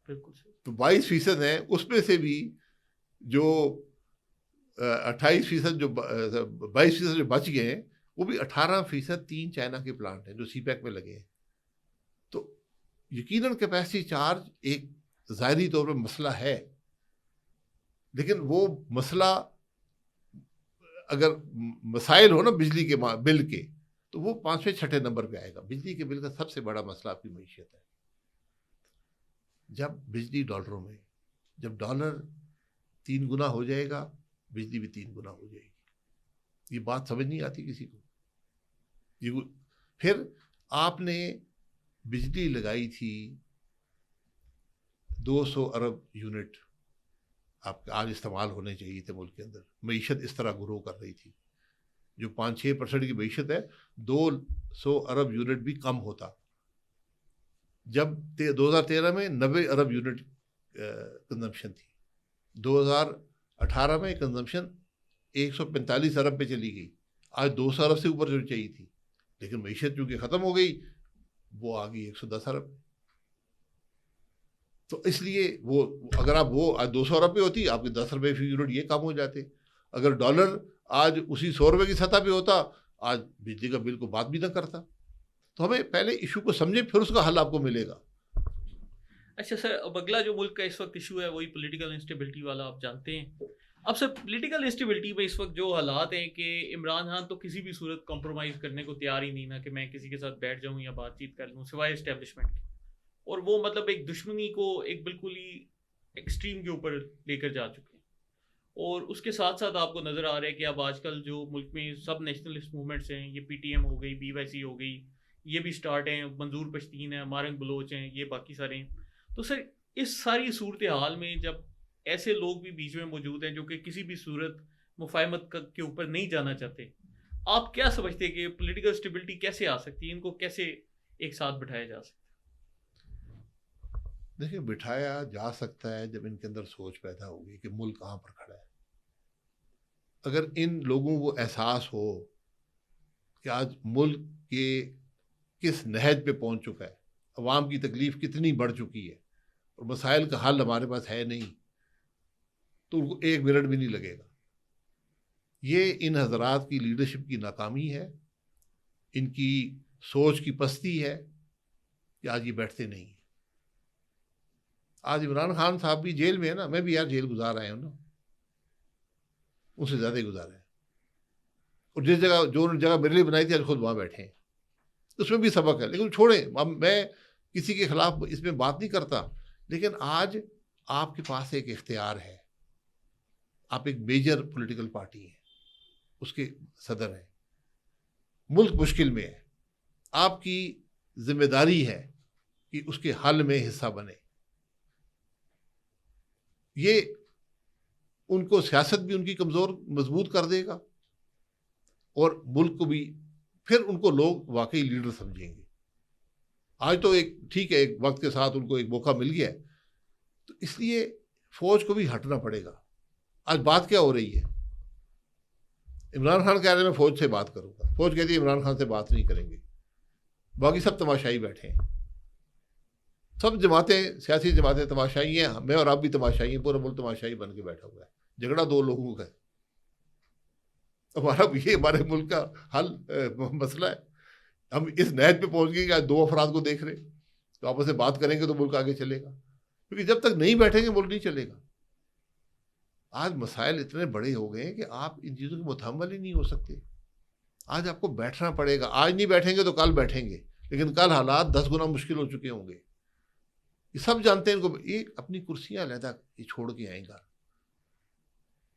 بالکل تو 22% ہے، اس میں سے بھی جو 28% جو 22% جو بچ گئے ہیں وہ بھی 18% 3 چائنا کے پلانٹ ہیں جو سی پیک میں لگے ہیں. تو یقیناً کیپیسٹی چارج ایک ظاہری طور پر مسئلہ ہے، لیکن وہ مسئلہ اگر مسائل ہو نا بجلی کے بل کے، تو وہ 5ویں 6 نمبر پہ آئے گا. بجلی کے بل کا سب سے بڑا مسئلہ آپ کی معیشت ہے. جب بجلی ڈالروں میں، جب ڈالر 3 گنا ہو جائے گا، بجلی بھی 3 گنا ہو جائے گی. یہ بات سمجھ نہیں آتی کسی کو. پھر آپ نے بجلی لگائی تھی 200 ارب یونٹ، آپ آج استعمال ہونے چاہیے تھے ملک کے اندر. معیشت اس طرح گرو کر رہی تھی، جو 5-6% کی معیشت ہے 200 ارب یونٹ بھی کم ہوتا. جب 2013 میں 90 ارب یونٹ کنزمپشن تھی، 2018 میں کنزمپشن 145 ارب پہ چلی گئی. آج 200 ارب سے اوپر جو چاہیے تھی، لیکن معیشت چونکہ ختم ہو گئی وہ آ گئی 110 ارب. تو اس لیے وہ اگر آپ وہ آج 200 ارب پہ ہوتی، آپ کے 10 روپے فی یونٹ یہ کم ہو جاتے. اگر ڈالر آج اسی 100 روپے کی سطح پہ ہوتا، آج بجلی کا بل کو بات بھی نہ کرتا. تو ہمیں پہلے ایشو کو سمجھیں، پھر اس کا حل آپ کو ملے گا. اچھا سر، اب اگلا جو ملک کا اس وقت ایشو ہے وہی پولیٹیکل انسٹیبلٹی والا، آپ جانتے ہیں. اب سر پولیٹیکل انسٹیبلٹی میں اس وقت جو حالات ہیں کہ عمران خان تو کسی بھی صورت کمپرومائز کرنے کو تیار ہی نہیں نا، کہ میں کسی کے ساتھ بیٹھ جاؤں یا بات چیت کر لوں سوائے اسٹیبلشمنٹ کے. اور وہ مطلب ایک دشمنی کو ایک بالکل ہی ایکسٹریم کے اوپر لے کر جا چکے ہیں. اور اس کے ساتھ ساتھ آپ کو نظر آ رہا ہے کہ اب آج کل جو ملک میں سب نیشنلسٹ موومنٹس ہیں، یہ پی ٹی ایم ہو گئی، BYC ہو گئی، یہ بھی سٹارٹ ہیں، منظور پشتین ہے، مارنگ بلوچ ہیں، یہ باقی سارے ہیں. تو سر اس ساری صورتحال میں جب ایسے لوگ بھی بیچ میں موجود ہیں جو کہ کسی بھی صورت مفاہمت کے اوپر نہیں جانا چاہتے، آپ کیا سمجھتے ہیں کہ پولیٹیکل اسٹیبلٹی کیسے آ سکتی ہے؟ ان کو کیسے ایک ساتھ بٹھایا جا سکتا ہے؟ دیکھیں، بٹھایا جا سکتا ہے جب ان کے اندر سوچ پیدا ہوگی کہ ملک کہاں پر کھڑا ہے. اگر ان لوگوں کو احساس ہو کہ آج ملک کے کس نہج پہ پہنچ چکا ہے، عوام کی تکلیف کتنی بڑھ چکی ہے اور مسائل کا حل ہمارے پاس ہے نہیں، تو ان کو 1 منٹ بھی نہیں لگے گا. یہ ان حضرات کی لیڈرشپ کی ناکامی ہے، ان کی سوچ کی پستی ہے کہ آج یہ بیٹھتے نہیں ہیں. آج عمران خان صاحب بھی جیل میں ہے نا، میں بھی یار جیل گزار آیا ہوں نا، ان سے زیادہ ہی گزارا ہے. اور جس جگہ جو جگہ میرے لیے بنائی تھی آج خود وہاں بیٹھے ہیں. اس میں بھی سبق ہے، لیکن چھوڑیں، میں کسی کے خلاف اس میں بات نہیں کرتا. لیکن آج آپ کے پاس ایک اختیار ہے، آپ ایک میجر پولیٹیکل پارٹی ہیں، اس کے صدر ہیں، ملک مشکل میں ہے، آپ کی ذمہ داری ہے کہ اس کے حل میں حصہ بنے. یہ ان کو سیاست بھی ان کی کمزور مضبوط کر دے گا اور ملک کو بھی، پھر ان کو لوگ واقعی لیڈر سمجھیں گے. آج تو ایک ٹھیک ہے، ایک وقت کے ساتھ ان کو ایک موقع مل گیا ہے، تو اس لیے فوج کو بھی ہٹنا پڑے گا. آج بات کیا ہو رہی ہے؟ عمران خان کہہ رہے ہیں میں فوج سے بات کروں گا، فوج کہتی ہے عمران خان سے بات نہیں کریں گے. باقی سب تماشائی بیٹھے ہیں، سب جماعتیں، سیاسی جماعتیں تماشائی ہیں، میں اور آپ بھی تماشائی ہیں، پورا ملک تماشائی بن کے بیٹھا ہوا ہے. جھگڑا 2 لوگوں کا ہے. ہمارے ملک کا حل مسئلہ ہے. ہم اس نہج پہ پہنچ گئے کہ آج 2 افراد کو دیکھ رہے، تو آپس سے بات کریں گے تو ملک آگے چلے گا، کیونکہ جب تک نہیں بیٹھیں گے ملک نہیں چلے گا. آج مسائل اتنے بڑے ہو گئے ہیں کہ آپ ان چیزوں کے متحمل ہی نہیں ہو سکتے. آج آپ کو بیٹھنا پڑے گا. آج نہیں بیٹھیں گے تو کل بیٹھیں گے، لیکن کل حالات 10 گنا مشکل ہو چکے ہوں گے. یہ سب جانتے ہیں. ان کو یہ اپنی کرسیاں علیحدہ یہ چھوڑ کے آئیں گا.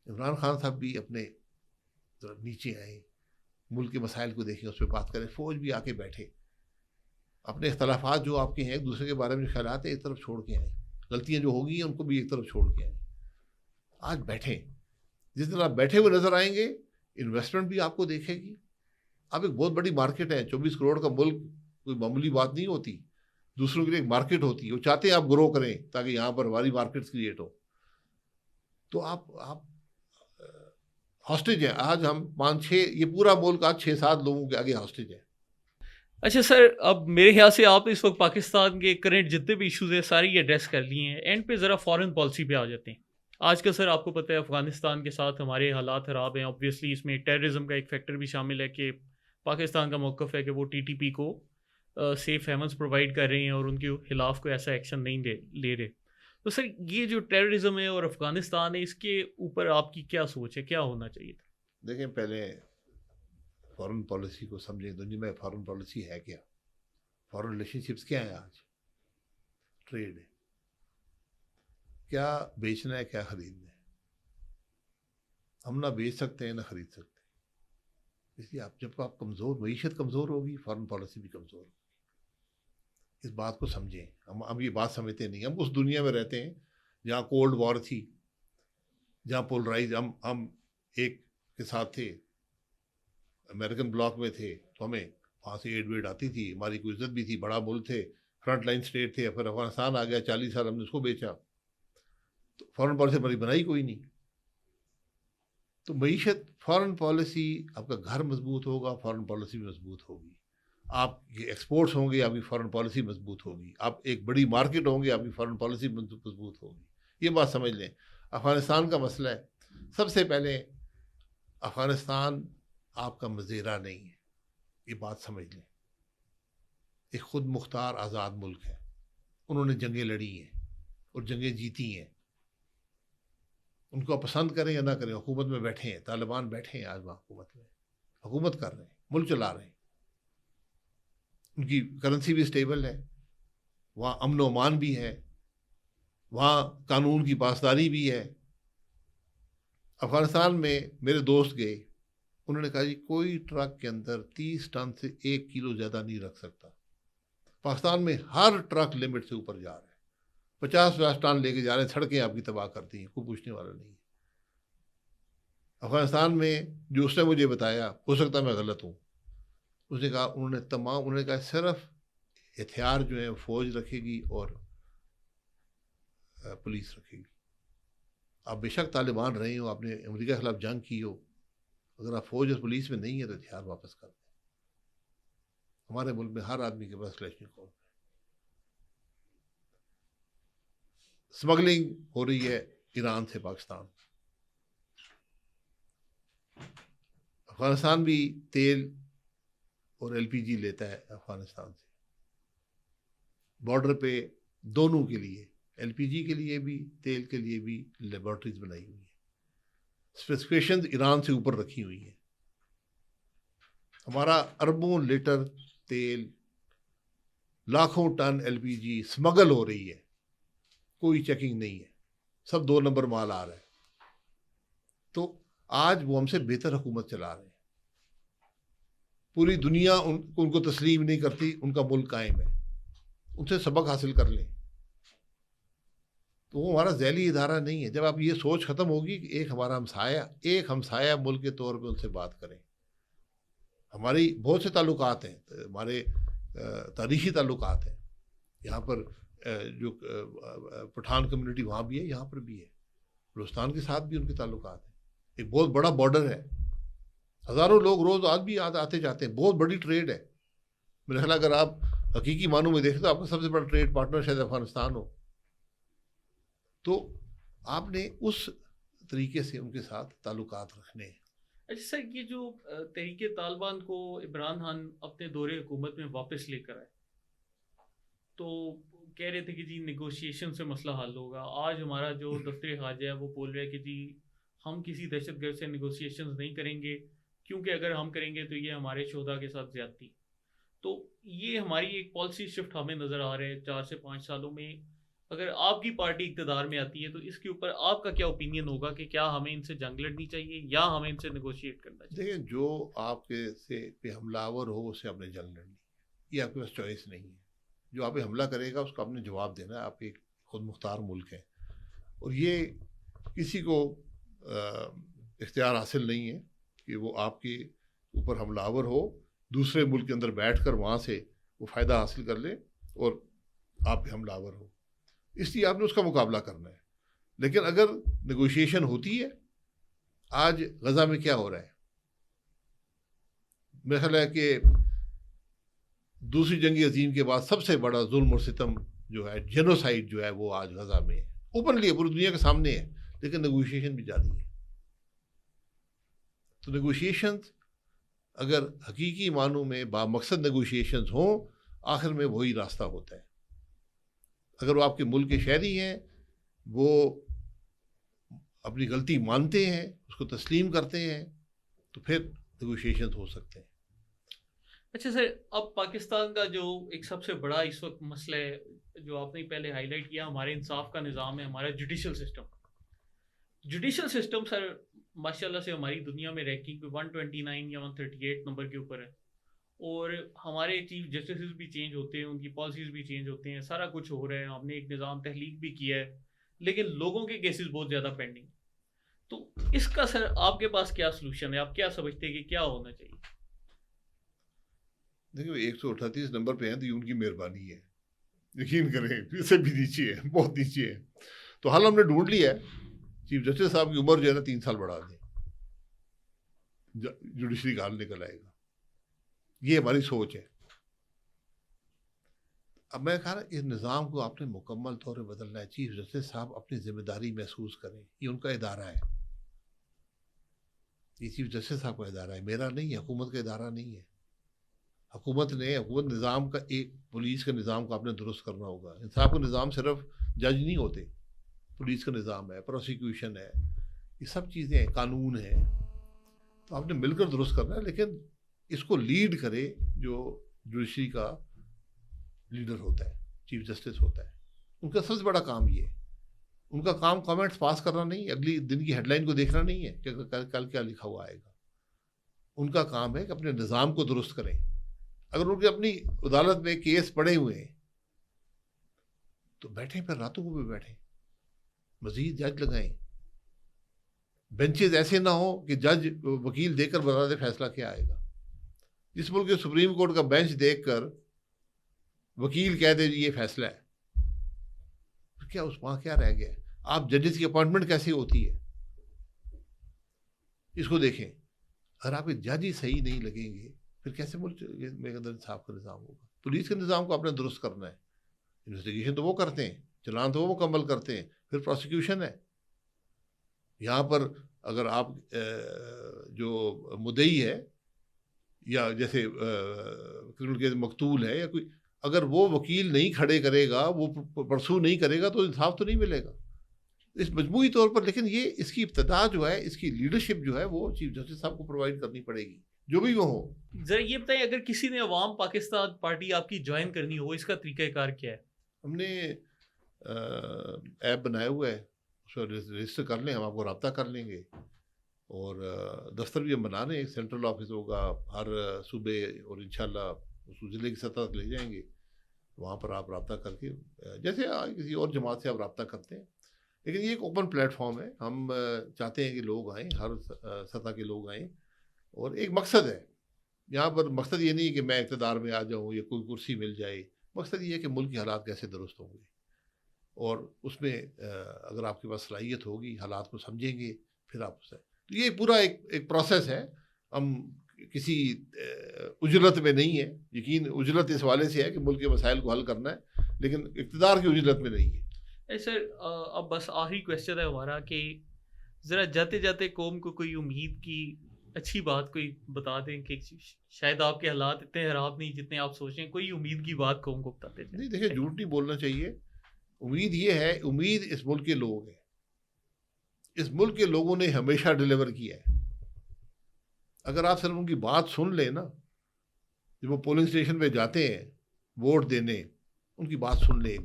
عمران خان صاحب بھی اپنے نیچے آئیں، ملک کے مسائل کو دیکھیں، اس پہ بات کریں. فوج بھی آ کے بیٹھے، اپنے اختلافات جو آپ کے ہیں ایک دوسرے کے بارے میں خیالات ہیں ایک طرف چھوڑ کے آئیں، غلطیاں جو ہوگی ہیں ان کو بھی ایک طرف چھوڑ کے آئیں. آج بیٹھیں. جس دن آپ بیٹھے ہوئے نظر آئیں گے، انویسٹمنٹ بھی آپ کو دیکھے گی. آپ ایک بہت بڑی مارکیٹ ہے، 24 کروڑ کا ملک کوئی معمولی بات نہیں ہوتی. دوسروں کے لیے ایک مارکیٹ ہوتی ہے, وہ چاہتے ہیں آپ گرو کریں تاکہ یہاں پر ہماری مارکیٹس کریٹ ہو. تو آپ ہاسٹیج ہیں. آج ہم 5-6 یہ پورا ملک آج 6-7 لوگوں کے آگے ہاسٹیج ہے. اچھا سر, اب میرے خیال سے آپ اس وقت پاکستان کے کرنٹ جتنے بھی ایشوز ہیں ساری ایڈریس کر لیے ہیں. اینڈ پہ ذرا فارن پالیسی پہ آ جاتے ہیں. آج کل سر آپ کو پتہ ہے افغانستان کے ساتھ ہمارے حالات خراب ہیں. اوبویسلی اس میں ٹیررزم کا ایک فیکٹر بھی شامل ہے کہ پاکستان کا موقف ہے کہ وہ ٹی ٹی پی کو سیف ہیونس پرووائڈ کر رہے ہیں اور ان کے خلاف کوئی ایسا ایکشن نہیں لے رہے. تو سر یہ جو ٹیررزم ہے اور افغانستان ہے, اس کے اوپر آپ کی کیا سوچ ہے, کیا ہونا چاہیے تھا؟ دیکھیں, پہلے فارن پالیسی کو سمجھیں. دنیا میں فارن پالیسی ہے کیا؟ فارن ریلیشن شپس کیا ہیں آج؟ ٹریڈ ہے. کیا بیچنا ہے, کیا خریدنا ہے. ہم نہ بیچ سکتے ہیں نہ خرید سکتے. اس لیے جب آپ کمزور, معیشت کمزور ہوگی, فارن پالیسی بھی کمزور ہوگی. اس بات کو سمجھیں. ہم یہ بات سمجھتے نہیں. ہم اس دنیا میں رہتے ہیں جہاں کولڈ وار تھی, جہاں پولرائز, ہم ایک کے ساتھ تھے, امریکن بلاک میں تھے, تو ہمیں وہاں سے ایڈ ویڈ آتی تھی, ہماری کوئی عزت بھی تھی, بڑا ملک تھے, فرنٹ لائن اسٹیٹ تھے. پھر افغانستان آ گیا, 40 سال ہم نے اس کو بیچا. تو فارن پالیسی ہماری بنائی کوئی نہیں. تو معیشت, فارن پالیسی, آپ کا گھر مضبوط ہوگا, فارن پالیسی بھی مضبوط ہوگی. آپ کے ایکسپورٹس ہوں گے, آپ کی فارن پالیسی مضبوط ہوگی. آپ ایک بڑی مارکیٹ ہوں گے, آپ کی فارن پالیسی مضبوط ہوگی. یہ بات سمجھ لیں. افغانستان کا مسئلہ ہے, سب سے پہلے افغانستان آپ کا مزیرہ نہیں ہے. یہ بات سمجھ لیں. ایک خود مختار آزاد ملک ہے. انہوں نے جنگیں لڑی ہیں اور جنگیں جیتی ہیں. ان کو پسند کریں یا نہ کریں, حکومت میں بیٹھے ہیں, طالبان بیٹھے ہیں آج وہاں حکومت میں, حکومت کر رہے ہیں, ملک چلا رہے ہیں. ان کی کرنسی بھی اسٹیبل ہے, وہاں امن و امان بھی ہے, وہاں قانون کی پاسداری بھی ہے. افغانستان میں میرے دوست گئے, انہوں نے کہا جی کوئی ٹرک کے اندر 30 ٹن سے 1 کلو زیادہ نہیں رکھ سکتا. پاکستان میں ہر ٹرک لمٹ سے اوپر جا رہا ہے, 50 ٹن لے کے جا رہے ہیں. سڑکیں آپ کی تباہ کرتی ہیں, کوئی پوچھنے والا نہیں ہے. افغانستان میں جو اس نے مجھے بتایا, ہو سکتا ہے میں غلط ہوں, اس نے کہا انہوں نے کہا صرف ہتھیار جو ہیں فوج رکھے گی اور پولیس رکھے گی. آپ بے شک طالبان رہے ہو, آپ نے امریکہ کے خلاف جنگ کی ہو, اگر آپ فوج اور پولیس میں نہیں ہے تو ہتھیار واپس کر دیں. ہمارے ملک میں ہر آدمی کے پاس کلیشنکوف ہے. اسمگلنگ ہو رہی ہے ایران سے پاکستان. افغانستان بھی تیل اور LPG لیتا ہے افغانستان سے. بارڈر پہ دونوں کے لیے, LPG کے لیے بھی, تیل کے لیے بھی لیبارٹریز بنائی ہوئی ہیں. اسپیسیفکیشنز ایران سے اوپر رکھی ہوئی ہیں. ہمارا اربوں لیٹر تیل, لاکھوں ٹن LPG اسمگل ہو رہی ہے, کوئی چیکنگ نہیں ہے, سب 2 نمبر مال آ رہا ہے. تو آج وہ ہم سے بہتر حکومت چلا رہے ہیں. پوری دنیا ان کو تسلیم نہیں کرتی, ان کا ملک قائم ہے. ان سے سبق حاصل کر لیں. تو وہ ہمارا ذیلی ادارہ نہیں ہے. جب آپ یہ سوچ ختم ہوگی کہ ایک ہمارا ہمسایہ ملک کے طور پہ ان سے بات کریں. ہماری بہت سے تعلقات ہیں, ہمارے تاریخی تعلقات ہیں. یہاں پر جو پٹھان کمیونٹی وہاں بھی ہے, یہاں پر بھی ہے. بلوچستان کے ساتھ بھی ان کے تعلقات ہیں. ایک بہت بڑا بارڈر ہے, ہزاروں لوگ روز آج بھی آتے جاتے ہیں. بہت بڑی ٹریڈ ہے. میرا خیال اگر آپ حقیقی معنوں میں دیکھیں تو آپ کا سب سے بڑا ٹریڈ پارٹنر شاید افغانستان ہو. تو آپ نے اس طریقے سے ان کے ساتھ تعلقات رکھنے ہیں. اچھا سر, یہ جو تحریک طالبان کو عمران خان اپنے دور حکومت میں واپس لے کر آئے تو کہہ رہے تھے کہ جی نیگوشیشن سے مسئلہ حل ہوگا. آج ہمارا جو دفتر خارجہ ہے وہ بول رہا ہے کہ جی ہم کسی دہشت گرد سے نیگوشیشنز نہیں کریں گے, کیونکہ اگر ہم کریں گے تو یہ ہمارے شہداء کے ساتھ زیادتی. تو یہ ہماری ایک پالیسی شفٹ ہمیں نظر آ رہا ہے 4 سے 5 سالوں میں. اگر آپ کی پارٹی اقتدار میں آتی ہے تو اس کے اوپر آپ کا کیا اوپینین ہوگا کہ کیا ہمیں ان سے جنگ لڑنی چاہیے یا ہمیں ان سے نیگوشیٹ کرنا چاہیے؟ دیکھیں, جو آپ کے سے پہ حملہ آور ہو اس سے آپ نے جنگ لڑنی, یہ آپ کے پاس چوائس نہیں ہے. جو آپ پہ حملہ کرے گا اس کو آپ نے جواب دینا ہے. آپ ایک خود مختار ملک ہے اور یہ کسی کو اختیار حاصل نہیں ہے کہ وہ آپ کے اوپر حملہ آور ہو, دوسرے ملک کے اندر بیٹھ کر وہاں سے وہ فائدہ حاصل کر لے اور آپ پہ حملہ آور ہو، اس لیے آپ نے اس کا مقابلہ کرنا ہے. لیکن اگر نیگوشیشن ہوتی ہے، آج غزہ میں کیا ہو رہا ہے، میرا خیال ہے کہ دوسری جنگ عظیم کے بعد سب سے بڑا ظلم اور ستم جو ہے، جینوسائیڈ جو ہے، وہ آج غزہ میں ہے. اوپنلی پوری دنیا کے سامنے ہے، لیکن نیگوشیشن بھی جاری ہے. تو نیگوشیشنز اگر حقیقی معنوں میں با مقصد نیگوشیشنز ہوں، آخر میں وہی راستہ ہوتا ہے. اگر وہ آپ کے ملک کے شہری ہیں، وہ اپنی غلطی مانتے ہیں، اس کو تسلیم کرتے ہیں، تو پھر نیگوشیشنز ہو سکتے ہیں. اچھا سر، اب پاکستان کا جو ایک سب سے بڑا اس وقت مسئلہ ہے، جو آپ نے پہلے ہائی لائٹ کیا، ہمارے انصاف کا نظام ہے، ہمارا جوڈیشل سسٹم. جوڈیشل سسٹم سر ماشاء اللہ سے ہماری دنیا میں رینکنگ پہ 129 یا 138 نمبر کے اوپر ہے، اور ہمارے چیف جسٹسز بھی چینج ہوتے ہیں، ان کی پالیسیز بھی چینج ہوتے ہیں، سارا کچھ ہو رہا ہے، ہم نے ایک نظام تحلیق بھی کیا ہے، لیکن لوگوں کے کیسز بہت زیادہ پینڈنگ. تو اس کا سر آپ کے پاس کیا سلوشن ہے؟ آپ کیا سمجھتے ہیں کہ کیا ہونا چاہیے؟ دیکھیں 138 نمبر پہ ہیں تو یہ ان کی مہربانی ہے، یقین کریں اس سے بھی نیچے ہے، بہت نیچے ہے. تو حال ہم نے ڈھونڈ لیا ہے، چیف جسٹس صاحب کی عمر جو ہے نا 3 سال بڑھا دیں، جوڈیشری کا حل نکل آئے گا. یہ ہماری سوچ ہے. اب میں کہا نا، اس نظام کو آپ نے مکمل طور پہ بدلنا ہے. چیف جسٹس صاحب اپنی ذمہ داری محسوس کریں، یہ ان کا ادارہ ہے، یہ چیف جسٹس صاحب کا ادارہ ہے، میرا نہیں ہے، حکومت کا ادارہ نہیں ہے. حکومت نظام کا، ایک پولیس کے نظام کو آپ نے درست کرنا ہوگا. انصاف کا نظام صرف جج نہیں ہوتے، پولیس کا نظام ہے، پروسیکیوشن ہے، یہ سب چیزیں ہیں، قانون ہے. تو آپ نے مل کر درست کرنا ہے. لیکن اس کو لیڈ کرے جو جوڈیشری کا لیڈر ہوتا ہے، چیف جسٹس ہوتا ہے. ان کا سب سے بڑا کام یہ ہے. ان کا کام کامنٹس پاس کرنا نہیں، اگلی دن کی ہیڈ لائن کو دیکھنا نہیں ہے کہ کل کیا لکھا ہوا آئے گا. ان کا کام ہے کہ اپنے نظام کو درست کریں. اگر ان کے اپنی عدالت میں کیس پڑے ہوئے ہیں تو بیٹھیں، پھر راتوں کو بھی بیٹھیں، مزید جج لگائیں. بینچز ایسے نہ ہوں کہ جج وکیل دے کر بتا دے فیصلہ کیا آئے گا. جس ملک کے سپریم کورٹ کا بینچ دیکھ کر وکیل کہہ دے جی یہ فیصلہ ہے، کیا اس وہاں کیا رہ گیا؟ آپ ججز کی اپوائنٹمنٹ کیسی ہوتی ہے، اس کو دیکھیں. اگر آپ کے جج ہی صحیح نہیں لگیں گے، پھر کیسے ملک میں اندر انصاف کا نظام ہوگا؟ پولیس کے نظام کو آپ نے درست کرنا ہے. انویسٹیگیشن تو وہ کرتے ہیں، چلان تو وہ مکمل کرتے ہیں، پھر پروسیکیوشن ہے. یہاں پر اگر آپ جو مدعی ہے، یا جیسے کرمنل کیس مقتول ہے، یا کوئی، اگر وہ وکیل نہیں کھڑے کرے گا، وہ پرسو نہیں کرے گا، تو انصاف تو نہیں ملے گا اس مجموعی طور پر. لیکن یہ اس کی ابتدا جو ہے، اس کی لیڈرشپ جو ہے، وہ چیف جسٹس صاحب کو پرووائڈ کرنی پڑے گی، جو بھی وہ ہو. ذرا یہ بتائیں، اگر کسی نے عوام پاکستان پارٹی آپ کی جوائن کرنی ہو، اس کا طریقہ کار کیا ہے؟ ہم نے ایپ بنایا ہوا ہے، اس کو رجسٹر کر لیں، ہم آپ کو رابطہ کر لیں گے. اور دفتر بھی ہم بنا رہے ہیں، ایک سینٹرل آفس ہوگا ہر صوبے، اور انشاءاللہ اس کو ضلع کی سطح تک لے جائیں گے. وہاں پر آپ رابطہ کر کے، جیسے کسی اور جماعت سے آپ رابطہ کرتے ہیں. لیکن یہ ایک اوپن پلیٹ فارم ہے. ہم چاہتے ہیں کہ لوگ آئیں، ہر سطح کے لوگ آئیں. اور ایک مقصد ہے یہاں پر، مقصد یہ نہیں کہ میں اقتدار میں آ جاؤں یا کوئی کرسی مل جائے. مقصد یہ ہے کہ ملک کے حالات کیسے درست ہوں گے، اور اس میں اگر آپ کے پاس صلاحیت ہوگی، حالات کو سمجھیں گے، پھر آپ اسے. تو یہ پورا ایک پروسیس ہے. ہم کسی اجرت میں نہیں ہے. یقین اجرت اس حوالے سے ہے کہ ملک کے مسائل کو حل کرنا ہے، لیکن اقتدار کی اجرت میں نہیں ہے. سر اب بس آخری کویسچن ہے ہمارا، کہ ذرا جاتے جاتے قوم کو کوئی امید کی اچھی بات کوئی بتا دیں، کہ شاید آپ کے حالات اتنے خراب نہیں جتنے آپ سوچیں، کوئی امید کی بات قوم کو بتاتے ہیں. نہیں دیکھیں، جھوٹ نہیں بولنا چاہیے. امید یہ ہے، امید اس ملک کے لوگ ہیں. اس ملک کے لوگوں نے ہمیشہ ڈیلیور کیا ہے. اگر آپ صرف ان کی بات سن لیں نا، جب وہ پولنگ اسٹیشن پہ جاتے ہیں ووٹ دینے، ان کی بات سن لیں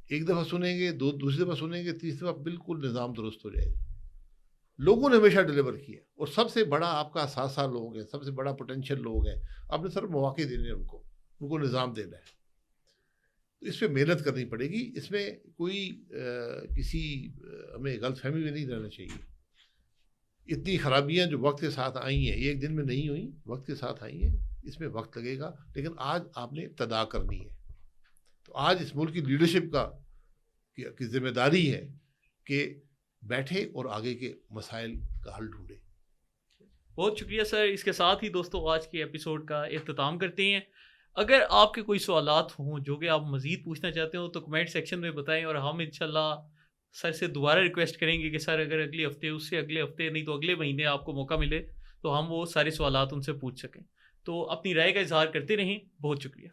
ایک دفعہ سنیں گے، دوسری دفعہ سنیں گے، تیسری دفعہ بالکل نظام درست ہو جائے گا. لوگوں نے ہمیشہ ڈیلیور کیا، اور سب سے بڑا آپ کا اثاثہ لوگ ہیں، سب سے بڑا پوٹینشیل لوگ ہیں. آپ نے صرف مواقع دینے ہیں، ان کو نظام دینا ہے. تو اس پہ محنت کرنی پڑے گی. اس میں کوئی کسی ہمیں غلط فہمی میں نہیں رہنا چاہیے. اتنی خرابیاں جو وقت کے ساتھ آئی ہیں، یہ ایک دن میں نہیں ہوئی، وقت کے ساتھ آئی ہیں. اس میں وقت لگے گا، لیکن آج آپ نے ابتدا کرنی ہے. تو آج اس ملک کی لیڈرشپ کی ذمہ داری ہے کہ بیٹھے اور آگے کے مسائل کا حل ڈھونڈے. بہت شکریہ سر. اس کے ساتھ ہی دوستوں آج کے ایپیسوڈ کا اختتام کرتے ہیں. اگر آپ کے کوئی سوالات ہوں جو کہ آپ مزید پوچھنا چاہتے ہو تو کمنٹ سیکشن میں بتائیں, اور ہم انشاءاللہ سر سے دوبارہ ریکویسٹ کریں گے کہ سر اگر اگلے ہفتے, اس سے اگلے ہفتے, نہیں تو اگلے مہینے آپ کو موقع ملے تو ہم وہ سارے سوالات ان سے پوچھ سکیں. تو اپنی رائے کا اظہار کرتے رہیں. بہت شکریہ.